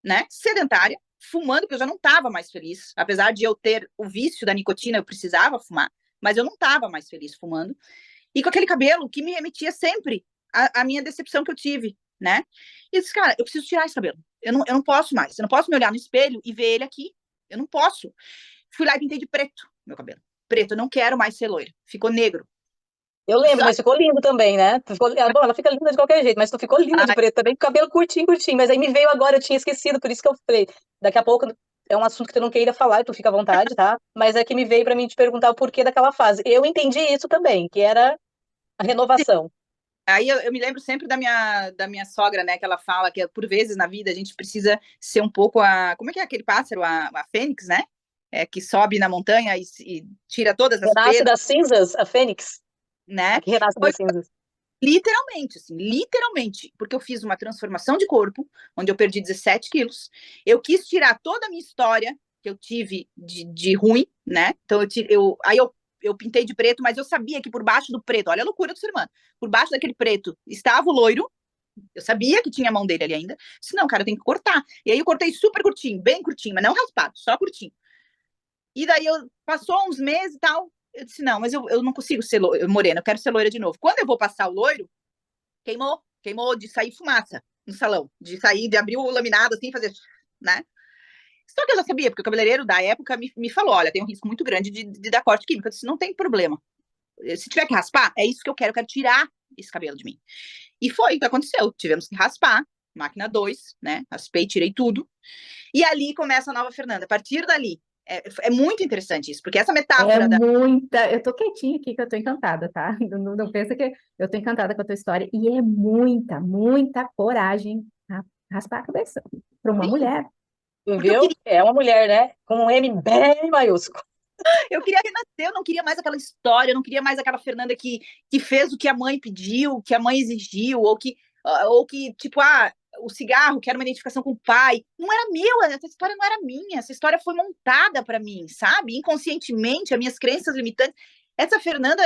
né, sedentária, fumando, porque eu já não estava mais feliz. Apesar de eu ter o vício da nicotina, eu precisava fumar, mas eu não estava mais feliz fumando. E com aquele cabelo que me remetia sempre à minha decepção que eu tive, né? E eu disse, cara, eu preciso tirar esse cabelo. Eu não posso mais. Eu não posso me olhar no espelho e ver ele aqui. Eu não posso. Fui lá e pintei de preto meu cabelo. Preto, eu não quero mais ser loira. Ficou negro. Eu lembro, Só... mas ficou lindo também, né? Bom, ela fica linda de qualquer jeito, mas tu ficou linda de preto também, com o cabelo curtinho, curtinho. Mas aí me veio agora, eu tinha esquecido, por isso que eu falei. Daqui a pouco é um assunto que tu não queira falar, e tu fica à vontade, tá? Mas é que me veio pra mim te perguntar o porquê daquela fase. Eu entendi isso também, que era a renovação. Aí eu me lembro sempre da minha sogra, né? Que ela fala que por vezes na vida a gente precisa ser um pouco a. Como é que é aquele pássaro? A fênix, né? Que sobe na montanha e tira todas as Renasce penas, das cinzas, a Fênix. A né? que renasce Foi das cinzas. literalmente, assim, literalmente, porque eu fiz uma transformação de corpo, onde eu perdi 17 quilos. Eu quis tirar toda a minha história que eu tive de ruim, né? Então aí eu pintei de preto, mas eu sabia que por baixo do preto, olha a loucura do ser humano, por baixo daquele preto estava o loiro. Eu sabia que tinha a mão dele ali ainda. Disse, não, cara, tem que cortar. E aí eu cortei super curtinho, bem curtinho, mas não raspado, só curtinho. E daí passou uns meses e tal. Eu disse, não, mas eu não consigo ser morena, eu quero ser loira de novo. Quando eu vou passar o loiro, queimou de sair fumaça no salão, de sair, de abrir o laminado assim, fazer, né? Só que eu já sabia, porque o cabeleireiro da época me falou, olha, tem um risco muito grande de dar corte químico. Eu disse, não tem problema. Se tiver que raspar, é isso que eu quero tirar esse cabelo de mim. E foi o que aconteceu. Tivemos que raspar, máquina 2, né? Raspei, tirei tudo. E ali começa a nova Fernanda. A partir dali, é muito interessante isso, porque essa É metáfora da. muita. Eu tô quietinha aqui que eu tô encantada, tá? Não pensa que eu tô encantada com a tua história. E é muita, muita coragem raspar a cabeça para uma Sim, mulher. Tu porque eu viu? queria, É uma mulher, né? Com um M bem maiúsculo. eu queria renascer, eu não queria mais aquela história, eu não queria mais aquela Fernanda que fez o que a mãe pediu, que a mãe exigiu, ou que tipo, o cigarro, que era uma identificação com o pai. Não era meu, essa história não era minha, essa história foi montada para mim, sabe? Inconscientemente, as minhas crenças limitantes. Essa Fernanda,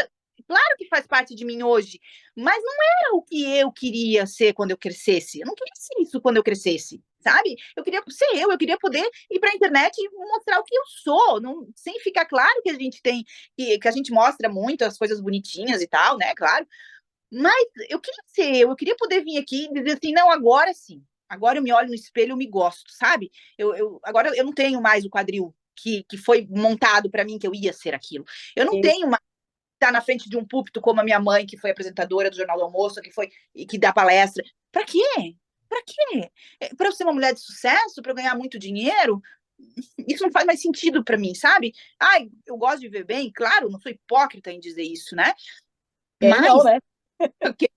claro que faz parte de mim hoje, mas não era o que eu queria ser quando eu crescesse. Eu não queria ser isso quando eu crescesse, sabe? Eu queria ser eu queria poder ir para a internet e mostrar o que eu sou, não, sem ficar claro que a gente tem, que a gente mostra muito as coisas bonitinhas e tal, né? Claro. Mas eu queria ser eu queria poder vir aqui e dizer assim, não, agora sim. Agora eu me olho no espelho, eu me gosto, sabe? Agora eu não tenho mais o quadril que foi montado para mim que eu ia ser aquilo. Eu não Isso. tenho mais estar na frente de um púlpito como a minha mãe, que foi apresentadora do Jornal do Almoço, que dá palestra. Para quê? Para quê? Para eu ser uma mulher de sucesso, para eu ganhar muito dinheiro? Isso não faz mais sentido para mim, sabe? Ai, eu gosto de viver bem, claro, não sou hipócrita em dizer isso, né? Quem não, Mas né? o que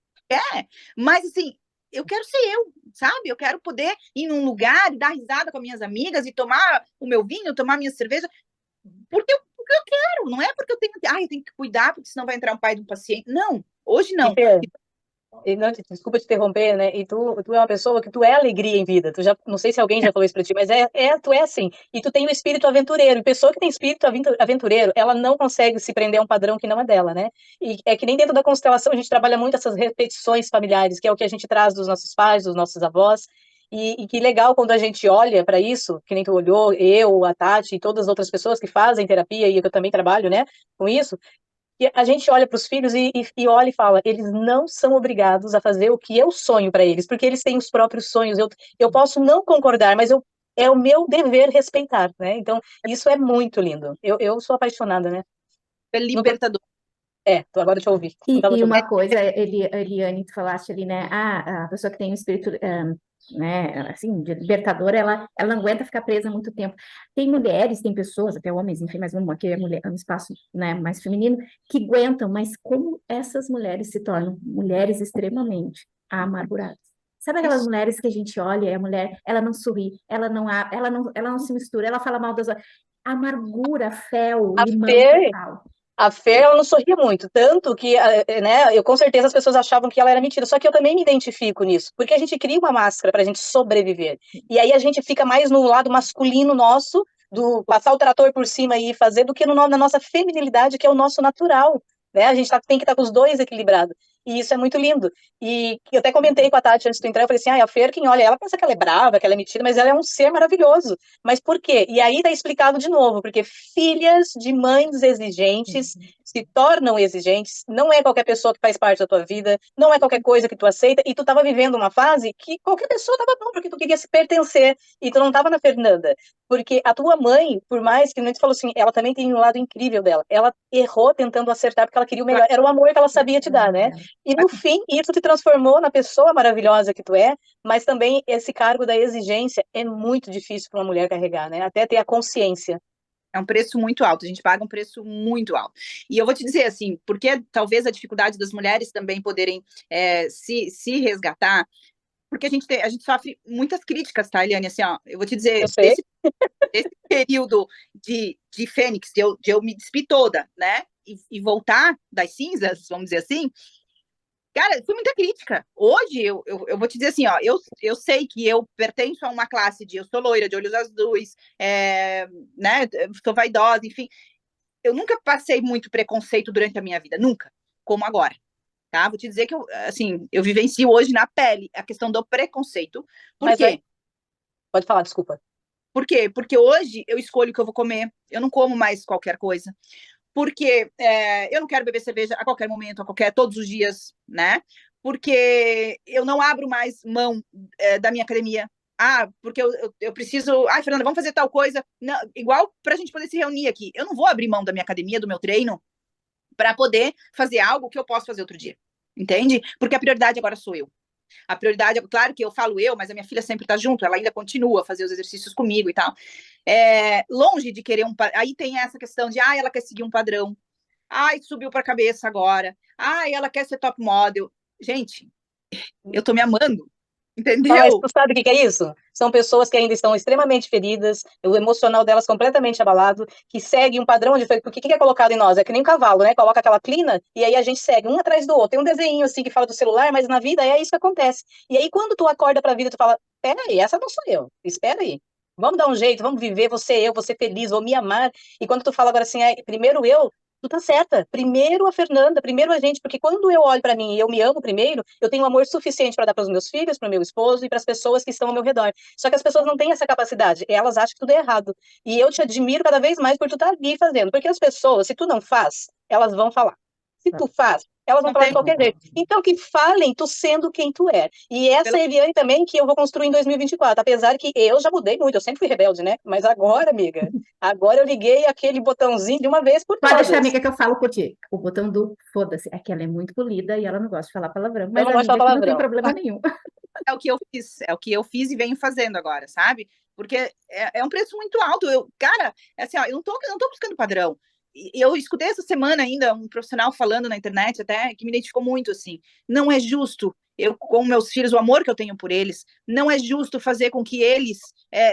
mas assim, eu quero ser eu, sabe? Eu quero poder ir num lugar e dar risada com as minhas amigas e tomar o meu vinho, tomar minha cerveja, porque eu quero, não é porque eu tenho, eu tenho que cuidar, porque senão vai entrar um pai de um paciente. Não, hoje E não. Fer, não, desculpa te interromper, né? E tu é uma pessoa que tu é alegria em vida. Tu já, não sei se alguém já falou isso pra ti, mas tu é assim. E tu tem o espírito aventureiro. E pessoa que tem espírito aventureiro, ela não consegue se prender a um padrão que não é dela, né? E é que nem dentro da constelação a gente trabalha muito essas repetições familiares, que é o que a gente traz dos nossos pais, dos nossos avós. E que legal quando a gente olha para isso, que nem tu olhou, eu, a Tati e todas as outras pessoas que fazem terapia, e eu também trabalho, né, com isso. E a gente olha para os filhos e olha e fala, eles não são obrigados a fazer o que eu sonho para eles, porque eles têm os próprios sonhos. Eu posso não concordar, mas é o meu dever respeitar, né? Então, isso é muito lindo. Eu sou apaixonada, né? É Não tô, libertador. agora deixa eu ouvir. Não E, tava e te ouvindo. uma coisa, Eliane, tu falaste ali, né? A pessoa que tem um espírito, né, assim, de libertadora, ela não aguenta ficar presa muito tempo. Tem mulheres, tem pessoas, até homens, enfim, mas vamos aqui é mulher, é um espaço, né, mais feminino, que aguentam, mas como essas mulheres se tornam mulheres extremamente amarguradas. Sabe aquelas Isso. mulheres que a gente olha, e a mulher, ela não sorri, ela não se mistura, ela fala mal das outras. Amargura, fel, A limão Fer, total. A Fer, ela não sorria muito, tanto que, né, eu com certeza as pessoas achavam que ela era mentira, só que eu também me identifico nisso, porque a gente cria uma máscara pra gente sobreviver, e aí a gente fica mais no lado masculino nosso, do passar o trator por cima e fazer, do que na nossa feminilidade, que é o nosso natural, né, a gente tem que estar com os dois equilibrados, e isso é muito lindo, e eu até comentei com a Tati antes de tu entrar, eu falei assim, a Fer, quem olha, ela pensa que ela é brava, que ela é metida, mas ela é um ser maravilhoso, mas por quê? E aí tá explicado de novo, porque filhas de mães exigentes se tornam exigentes, não é qualquer pessoa que faz parte da tua vida, não é qualquer coisa que tu aceita, e tu tava vivendo uma fase que qualquer pessoa tava bom, porque tu queria se pertencer, e tu não tava na Fernanda, porque a tua mãe, por mais que, nem tu falou assim, ela também tem um lado incrível dela, ela errou tentando acertar porque ela queria o melhor, era o amor que ela sabia te dar, né? E no fim, isso te transformou na pessoa maravilhosa que tu é, mas também esse cargo da exigência é muito difícil para uma mulher carregar, né? Até ter a consciência. É um preço muito alto, a gente paga um preço muito alto. E eu vou te dizer assim, porque talvez a dificuldade das mulheres também poderem se resgatar, porque a gente sofre muitas críticas, tá, Eliane? Assim, ó, eu vou te Eu dizer, sei. esse período de Fênix, de eu me despir toda, né? E voltar das cinzas, vamos dizer assim, cara, foi muita crítica. Hoje, eu vou te dizer assim, ó, eu sei que eu pertenço a uma classe eu sou loira, de olhos azuis, né, sou vaidosa, enfim. Eu nunca passei muito preconceito durante a minha vida, nunca, como agora, tá? Vou te dizer que assim, eu vivencio hoje na pele a questão do preconceito. Por Mas aí, quê? pode falar, desculpa. Por quê? Porque hoje eu escolho o que eu vou comer, eu não como mais qualquer coisa. Porque eu não quero beber cerveja a qualquer momento, todos os dias, né? Porque eu não abro mais mão da minha academia. Porque eu preciso. Fernanda, vamos fazer tal coisa. Não, igual para a gente poder se reunir aqui. Eu não vou abrir mão da minha academia, do meu treino, para poder fazer algo que eu posso fazer outro dia. entende? Porque a prioridade agora sou eu. A prioridade, claro que eu falo eu, mas a minha filha sempre está junto, ela ainda continua a fazer os exercícios comigo e tal. Longe de querer Aí tem essa questão de, ela quer seguir um padrão. Ai, subiu para a cabeça agora. Ai, ela quer ser top model. Gente, eu tô me amando, Mas entendeu? tu sabe o que é isso? São pessoas que ainda estão extremamente feridas, o emocional delas completamente abalado, que seguem um padrão de... Porque o que é colocado em nós? É que nem um cavalo, né? Coloca aquela crina e aí a gente segue um atrás do outro. Tem um desenho assim que fala do celular, mas na vida é isso que acontece. E aí quando tu acorda pra vida, tu fala, peraí, essa não sou eu. Espera aí. Vamos dar um jeito, vamos viver, eu, vou ser feliz, vou me amar. E quando tu fala agora assim, primeiro eu, tu tá certa. Primeiro a Fernanda, primeiro a gente, porque quando eu olho para mim e eu me amo primeiro, eu tenho amor suficiente para dar para os meus filhos, para o meu esposo e para as pessoas que estão ao meu redor. Só que as pessoas não têm essa capacidade, elas acham que tudo é errado. E eu te admiro cada vez mais por tu estar ali fazendo, porque as pessoas, se tu não faz, elas vão falar. Se tu faz, elas vão Não falar de tem. qualquer jeito. Então, que falem tu sendo quem tu é. E essa Eliane também que eu vou construir em 2024. Apesar que eu já mudei muito, eu sempre fui rebelde, né? Mas agora, amiga, agora eu liguei aquele botãozinho de uma vez por Pode deixar, todas. amiga, que eu falo por ti. O botão do foda-se. É que ela é muito polida e ela não gosta de falar palavrão. Eu Mas, não gosto de amiga, falar que não tem palavrão. problema nenhum. É o que eu fiz e venho fazendo agora, sabe? Porque é um preço muito alto. Cara, assim, eu não tô buscando padrão. Eu escutei essa semana ainda um profissional falando na internet até que me identificou muito assim. Não é justo eu com meus filhos, o amor que eu tenho por eles, não é justo fazer com que eles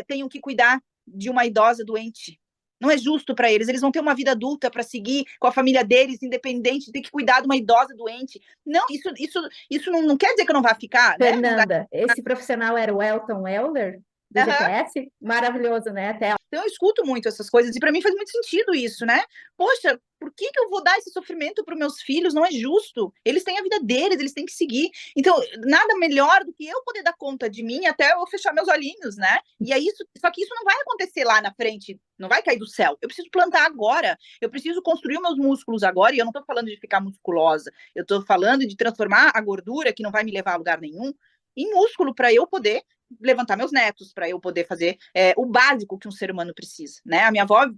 tenham que cuidar de uma idosa doente. Não é justo para eles. Eles vão ter uma vida adulta para seguir com a família deles, independente de ter que cuidar de uma idosa doente. Não, isso não quer dizer que eu não vá ficar, né? Não dá. Fernanda, esse profissional era o Elton Elder, do Uhum. GPS? Maravilhoso, né? Até Então, eu escuto muito essas coisas, e para mim faz muito sentido isso, né? Poxa, por que eu vou dar esse sofrimento para os meus filhos? Não é justo. Eles têm a vida deles, eles têm que seguir. Então, nada melhor do que eu poder dar conta de mim até eu fechar meus olhinhos, né? E é isso, só que isso não vai acontecer lá na frente, não vai cair do céu. Eu preciso plantar agora, eu preciso construir os meus músculos agora, e eu não estou falando de ficar musculosa, eu estou falando de transformar a gordura, que não vai me levar a lugar nenhum, em músculo para eu poder levantar meus netos, para eu poder fazer o básico que um ser humano precisa, né? A minha avó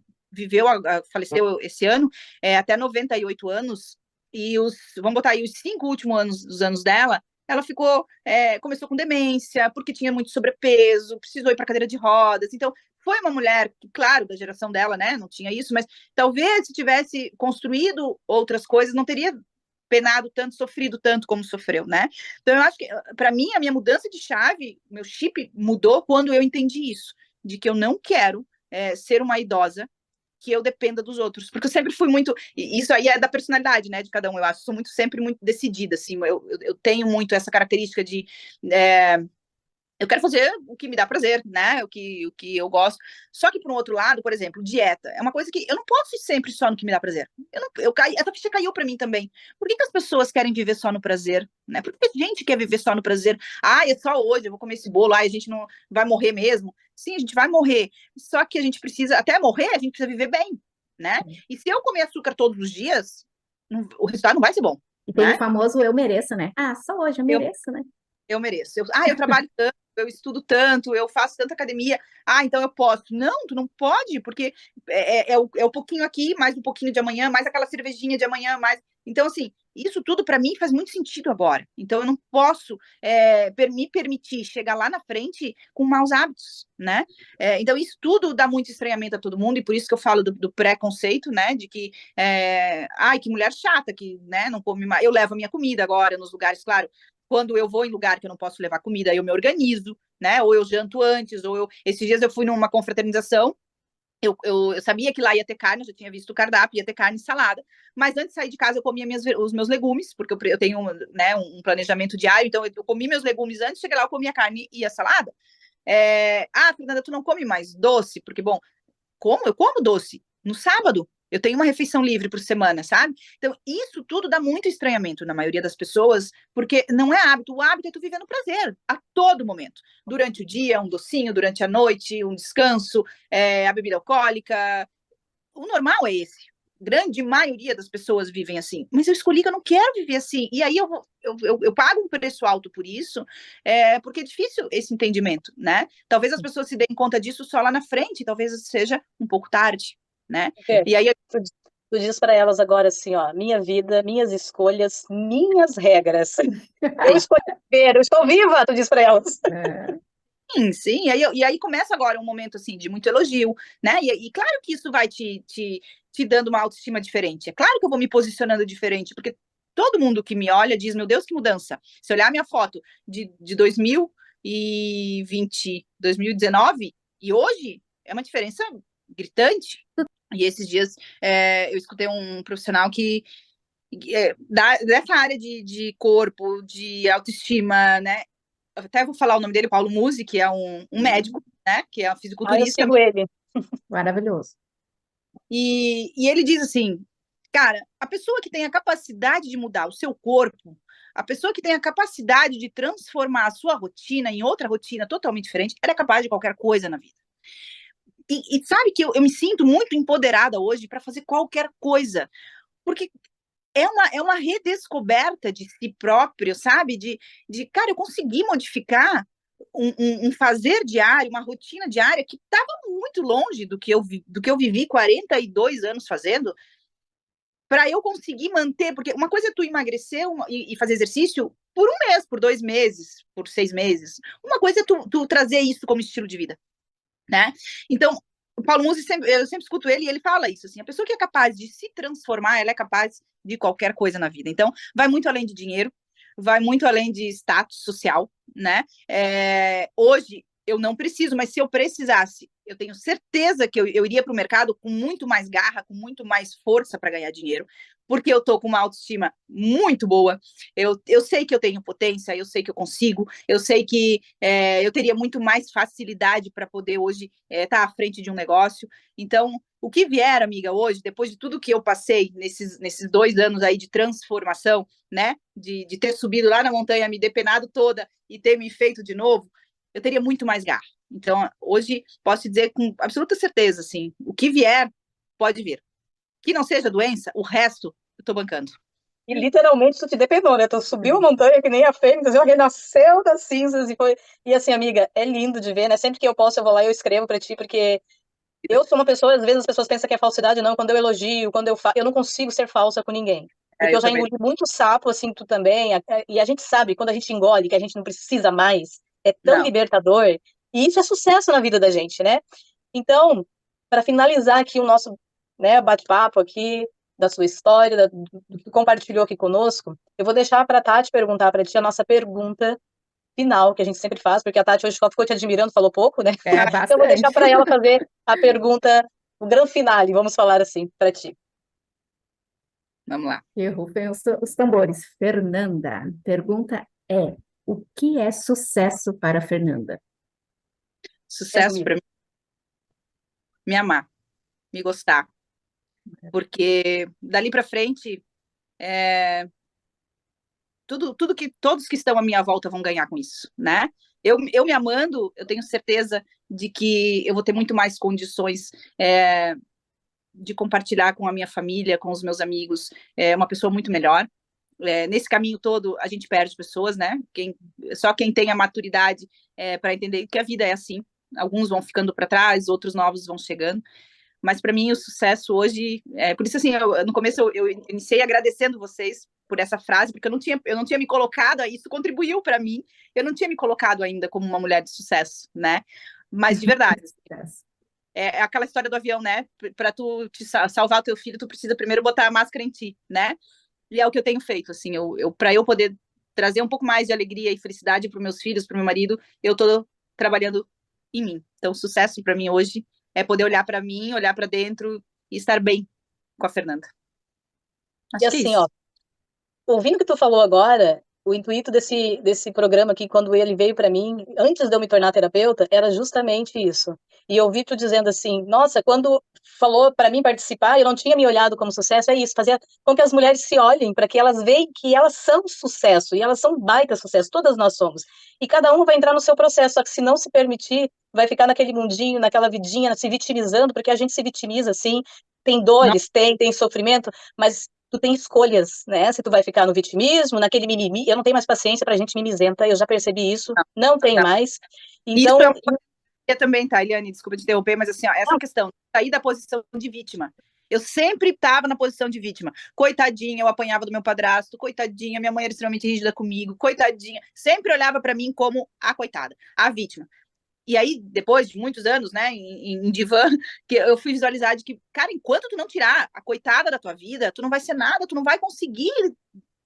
faleceu esse ano, até 98 anos, e vamos botar aí, os 5 últimos anos dos anos dela, ela começou com demência, porque tinha muito sobrepeso, precisou ir para cadeira de rodas, então foi uma mulher que, claro, da geração dela, né, não tinha isso, mas talvez se tivesse construído outras coisas, não teria penado tanto, sofrido tanto como sofreu, né? Então eu acho que, para mim, a minha mudança de chave, meu chip mudou quando eu entendi isso, de que eu não quero ser uma idosa que eu dependa dos outros, porque eu sempre fui muito, isso aí é da personalidade, né, de cada um, eu acho, sou sempre muito decidida, assim, eu tenho muito essa característica de eu quero fazer o que me dá prazer, né? O que eu gosto. Só que, por um outro lado, por exemplo, dieta é uma coisa que eu não posso ir sempre só no que me dá prazer. Essa ficha caiu para mim também. Por que as pessoas querem viver só no prazer? Né? Por que a gente quer viver só no prazer? É só hoje, eu vou comer esse bolo, a gente não vai morrer mesmo. Sim, a gente vai morrer. Só que a gente precisa, até morrer, a gente precisa viver bem, né? E se eu comer açúcar todos os dias, o resultado não vai ser bom. E tem Né? o famoso eu mereço, né? Só hoje eu mereço, né? Eu mereço. Eu trabalho tanto, eu estudo tanto, eu faço tanta academia. Então eu posso. Não, tu não pode, porque é o pouquinho aqui, mais um pouquinho de amanhã, mais aquela cervejinha de amanhã, mais. Então, assim, isso tudo para mim faz muito sentido agora. Então eu não posso me permitir chegar lá na frente com maus hábitos, né? Então isso tudo dá muito estranhamento a todo mundo, e por isso que eu falo do preconceito, né? De que, que mulher chata, que né, não come mais. Eu levo a minha comida agora nos lugares, claro. Quando eu vou em lugar que eu não posso levar comida, eu me organizo, né? Ou eu janto antes, esses dias eu fui numa confraternização, eu sabia que lá ia ter carne, eu já tinha visto o cardápio, ia ter carne e salada, mas antes de sair de casa eu comia os meus legumes, porque eu tenho né, um planejamento diário, então eu comi meus legumes antes, cheguei lá, eu comi a carne e a salada. Fernanda, tu não come mais doce? Porque, bom, eu como doce no sábado. Eu tenho uma refeição livre por semana, sabe? Então, isso tudo dá muito estranhamento na maioria das pessoas, porque não é hábito. O hábito é tu viver no prazer, a todo momento. Durante o dia, um docinho, durante a noite, um descanso, a bebida alcoólica. O normal é esse. Grande maioria das pessoas vivem assim. Mas eu escolhi que eu não quero viver assim. E aí eu pago um preço alto por isso, porque é difícil esse entendimento, né? Talvez as pessoas se deem conta disso só lá na frente, talvez seja um pouco tarde, né? E aí Tu tu diz para elas agora assim, ó, minha vida, minhas escolhas, minhas regras. Eu escolhi viver, eu estou viva, tu diz para elas. É. Sim, sim. E aí começa agora um momento assim de muito elogio, né? E claro que isso vai te dando uma autoestima diferente. É claro que eu vou me posicionando diferente, porque todo mundo que me olha diz, meu Deus, que mudança. Se olhar minha foto de 2020, 2019 e hoje, é uma diferença gritante. E esses dias eu escutei um profissional dessa área de corpo, de autoestima, né? Até vou falar o nome dele, Paulo Musi, que é um médico, né? Que é um Ah, eu fisiculturista. sigo ele. Maravilhoso. E ele diz assim, cara, a pessoa que tem a capacidade de mudar o seu corpo, a pessoa que tem a capacidade de transformar a sua rotina em outra rotina totalmente diferente, ela é capaz de qualquer coisa na vida. E sabe que eu me sinto muito empoderada hoje para fazer qualquer coisa, porque é uma redescoberta de si próprio, sabe? Cara, eu consegui modificar um fazer diário, uma rotina diária que estava muito longe do que eu vivi 42 anos fazendo, para eu conseguir manter, porque uma coisa é tu emagrecer e fazer exercício por um mês, por 2 meses, por 6 meses. Uma coisa é tu trazer isso como estilo de vida, né? Então, o Paulo Musi, eu sempre escuto ele e ele fala isso, assim, a pessoa que é capaz de se transformar, ela é capaz de qualquer coisa na vida. Então, vai muito além de dinheiro, vai muito além de status social, né? Hoje, eu não preciso, mas se eu precisasse, eu tenho certeza que eu iria para o mercado com muito mais garra, com muito mais força para ganhar dinheiro, porque eu estou com uma autoestima muito boa, eu sei que eu tenho potência, eu sei que eu consigo, eu sei que eu teria muito mais facilidade para poder hoje estar à frente de um negócio. Então, o que vier, amiga, hoje, depois de tudo que eu passei nesses 2 anos aí de transformação, né, de ter subido lá na montanha, me depenado toda e ter me feito de novo, eu teria muito mais garra. Então, hoje, posso dizer com absoluta certeza, assim, o que vier, pode vir. Que não seja doença, o resto, eu estou bancando. E literalmente tu te depenou, né? Tu subiu a montanha que nem a fênix, renasceu das cinzas e foi. E assim, amiga, é lindo de ver, né? Sempre que eu posso, eu vou lá e eu escrevo pra ti, porque eu sou uma pessoa, às vezes as pessoas pensam que é falsidade, não. Quando eu elogio, quando eu não consigo ser falsa com ninguém. Porque Eu eu já também. engoli muito sapo, assim, tu também. E a gente sabe, quando a gente engole, que a gente não precisa mais, é tão Não. libertador. E isso é sucesso na vida da gente, né? Então, para finalizar aqui o nosso, né, bate-papo aqui, da sua história, do que compartilhou aqui conosco, eu vou deixar para a Tati perguntar para ti a nossa pergunta final, que a gente sempre faz, porque a Tati hoje só ficou te admirando, falou pouco, né? Então eu vou deixar Bastante. para ela fazer a pergunta, o grande finale, vamos falar assim, para ti. Vamos lá. E rufem os tambores. Fernanda, pergunta é: o que é sucesso para Fernanda? Sucesso para mim, me amar, me gostar. Porque dali para frente, tudo que todos que estão à minha volta vão ganhar com isso, né? Eu me amando, eu tenho certeza de que eu vou ter muito mais condições de compartilhar com a minha família, com os meus amigos, uma pessoa muito melhor. Nesse caminho todo, a gente perde pessoas, né? Só quem tem a maturidade para entender que a vida é assim. Alguns vão ficando para trás, outros novos vão chegando. Mas para mim o sucesso hoje, por isso assim, no começo eu iniciei agradecendo vocês por essa frase, porque eu não tinha me colocado, isso contribuiu para mim, eu não tinha me colocado ainda como uma mulher de sucesso, né? Mas de verdade, é aquela história do avião, né? Para tu salvar o teu filho, tu precisa primeiro botar a máscara em ti, né? E é o que eu tenho feito, assim, para eu poder trazer um pouco mais de alegria e felicidade para os meus filhos, para o meu marido, eu estou trabalhando em mim. Então, sucesso para mim hoje é poder olhar para mim, olhar para dentro e estar bem com a Fernanda. E Acho que é assim, isso. ó, ouvindo o que tu falou agora, o intuito desse programa aqui, quando ele veio para mim, antes de eu me tornar terapeuta, era justamente isso. E eu ouvi tu dizendo assim, nossa, quando falou para mim participar, eu não tinha me olhado como sucesso, é isso, fazer com que as mulheres se olhem, para que elas vejam que elas são sucesso, e elas são baita sucesso, todas nós somos. E cada um vai entrar no seu processo, só que se não se permitir, vai ficar naquele mundinho, naquela vidinha, se vitimizando, porque a gente se vitimiza, assim, tem Não, dores, tem sofrimento, mas tu tem escolhas, né? Se tu vai ficar no vitimismo, naquele mimimi, eu não tenho mais paciência pra gente mimizenta, eu já percebi isso, não tenho não. mais. Isso Então, também, tá, Eliane? Desculpa te interromper, mas assim, ó, essa questão, sair da posição de vítima. Eu sempre estava na posição de vítima. Coitadinha, eu apanhava do meu padrasto, coitadinha, minha mãe era extremamente rígida comigo, coitadinha. Sempre olhava para mim como a coitada, a vítima. E aí, depois de muitos anos, né, em divã, que eu fui visualizar de que, cara, enquanto tu não tirar a coitada da tua vida, tu não vai ser nada, tu não vai conseguir,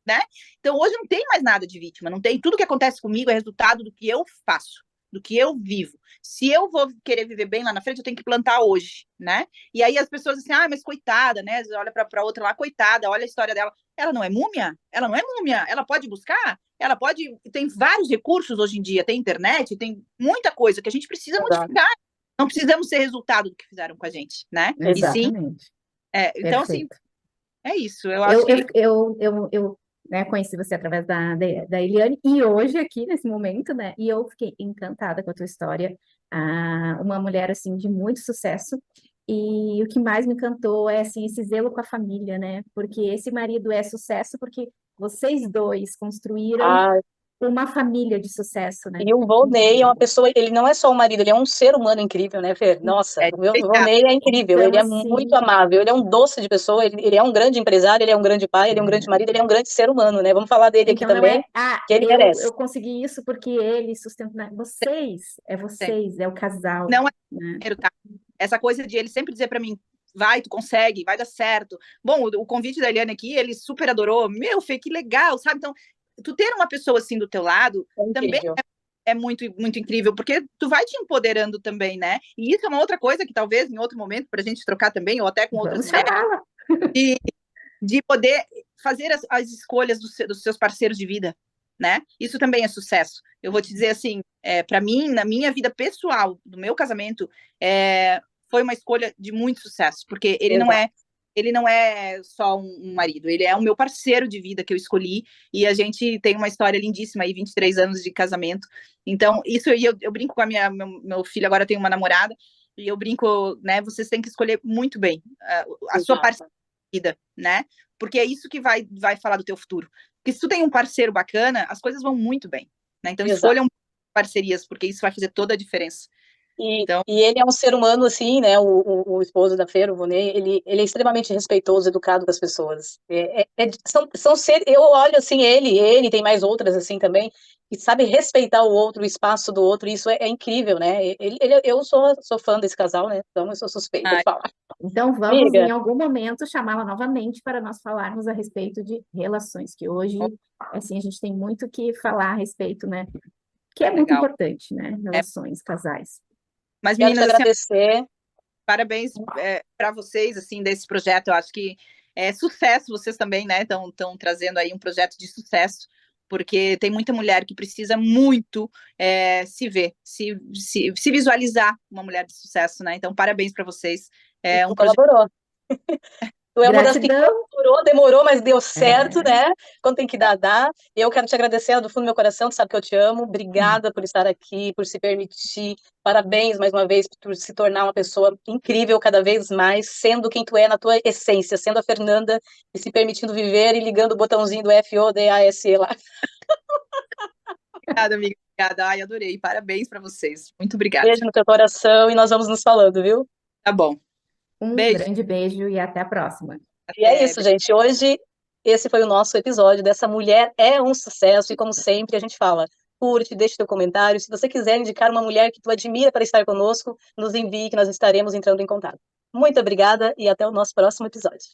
né? Então, hoje não tem mais nada de vítima, não tem. Tudo que acontece comigo é resultado do que eu faço, do que eu vivo. Se eu vou querer viver bem lá na frente, eu tenho que plantar hoje, né? E aí as pessoas assim, mas coitada, né? Olha para outra lá, coitada, olha a história dela. Ela não é múmia? Ela não é múmia. Ela pode buscar? Ela pode. Tem vários recursos hoje em dia, tem internet, tem muita coisa que a gente precisa modificar. Não precisamos ser resultado do que fizeram com a gente, né? Exatamente. Então, assim, é isso. Eu acho que eu né, conheci você através da Eliane, e hoje aqui, nesse momento, né, e eu fiquei encantada com a tua história, uma mulher, assim, de muito sucesso, e o que mais me encantou é, assim, esse zelo com a família, né, porque esse marido é sucesso porque vocês dois construíram uma família de sucesso, né? E o Volney é uma pessoa, ele não é só um marido, ele é um ser humano incrível, né, Fer? Nossa, o Volney é incrível, então, ele é assim, muito amável, ele é um doce de pessoa, ele é um grande empresário, ele é um grande pai, ele é um grande marido, ele é um grande ser humano, né? Vamos falar dele aqui então, também, que ele merece. Eu consegui isso porque ele sustenta vocês, é o casal. Não é né? Tá? Essa coisa de ele sempre dizer para mim, vai, tu consegue, vai dar certo. Bom, o convite da Eliane aqui, ele super adorou. Meu, Fê, que legal, sabe? Então, tu ter uma pessoa assim do teu lado também é muito, muito incrível, porque tu vai te empoderando também, né? E isso é uma outra coisa que talvez em outro momento, para a gente trocar também, ou até com outras mulheres, de poder fazer as escolhas dos seus parceiros de vida, né? Isso também é sucesso. Eu vou te dizer assim, para mim, na minha vida pessoal, do meu casamento, foi uma escolha de muito sucesso, porque ele não é só um marido, ele é o meu parceiro de vida que eu escolhi, e a gente tem uma história lindíssima aí, 23 anos de casamento. Então, isso eu brinco com meu filho agora tem uma namorada, e eu brinco, né, vocês têm que escolher muito bem a sua parceira de vida, né? Porque é isso que vai falar do teu futuro. Porque se tu tem um parceiro bacana, as coisas vão muito bem, né? Então, escolham parcerias, porque isso vai fazer toda a diferença. Então... E ele é um ser humano, assim, né, o esposo da Fer, o Volney, ele é extremamente respeitoso, educado com as pessoas. Eu olho, assim, ele tem mais outras, assim, também, e sabe respeitar o outro, o espaço do outro, e isso é incrível, né? Eu sou fã desse casal, né? Então eu sou suspeita de falar. Então vamos, em algum momento, chamá-la novamente para nós falarmos a respeito de relações, que hoje, assim, a gente tem muito que falar a respeito, né? Que é muito importante, né? Relações, casais. Mas, meninas, quero te agradecer. Parabéns para vocês, assim, desse projeto. Eu acho que é sucesso, vocês também, né? Estão trazendo aí um projeto de sucesso, porque tem muita mulher que precisa muito se ver, se visualizar uma mulher de sucesso, né? Então, parabéns para vocês. Um colaborou. Tu é uma das que demorou, mas deu certo, né? Quando tem que dar, dá. Eu quero te agradecer do fundo do meu coração, tu sabe que eu te amo. Obrigada por estar aqui, por se permitir. Parabéns, mais uma vez, por se tornar uma pessoa incrível cada vez mais, sendo quem tu é na tua essência, sendo a Fernanda e se permitindo viver e ligando o botãozinho do FODASE lá. Obrigada, amiga. Obrigada. Ai, adorei. Parabéns para vocês. Muito obrigada. Beijo no teu coração e nós vamos nos falando, viu? Tá bom. Grande beijo e até a próxima. E é isso, gente. Hoje, esse foi o nosso episódio dessa Mulher é um Sucesso. E como sempre, a gente fala, curte, deixe teu comentário. Se você quiser indicar uma mulher que tu admira para estar conosco, nos envie que nós estaremos entrando em contato. Muito obrigada e até o nosso próximo episódio.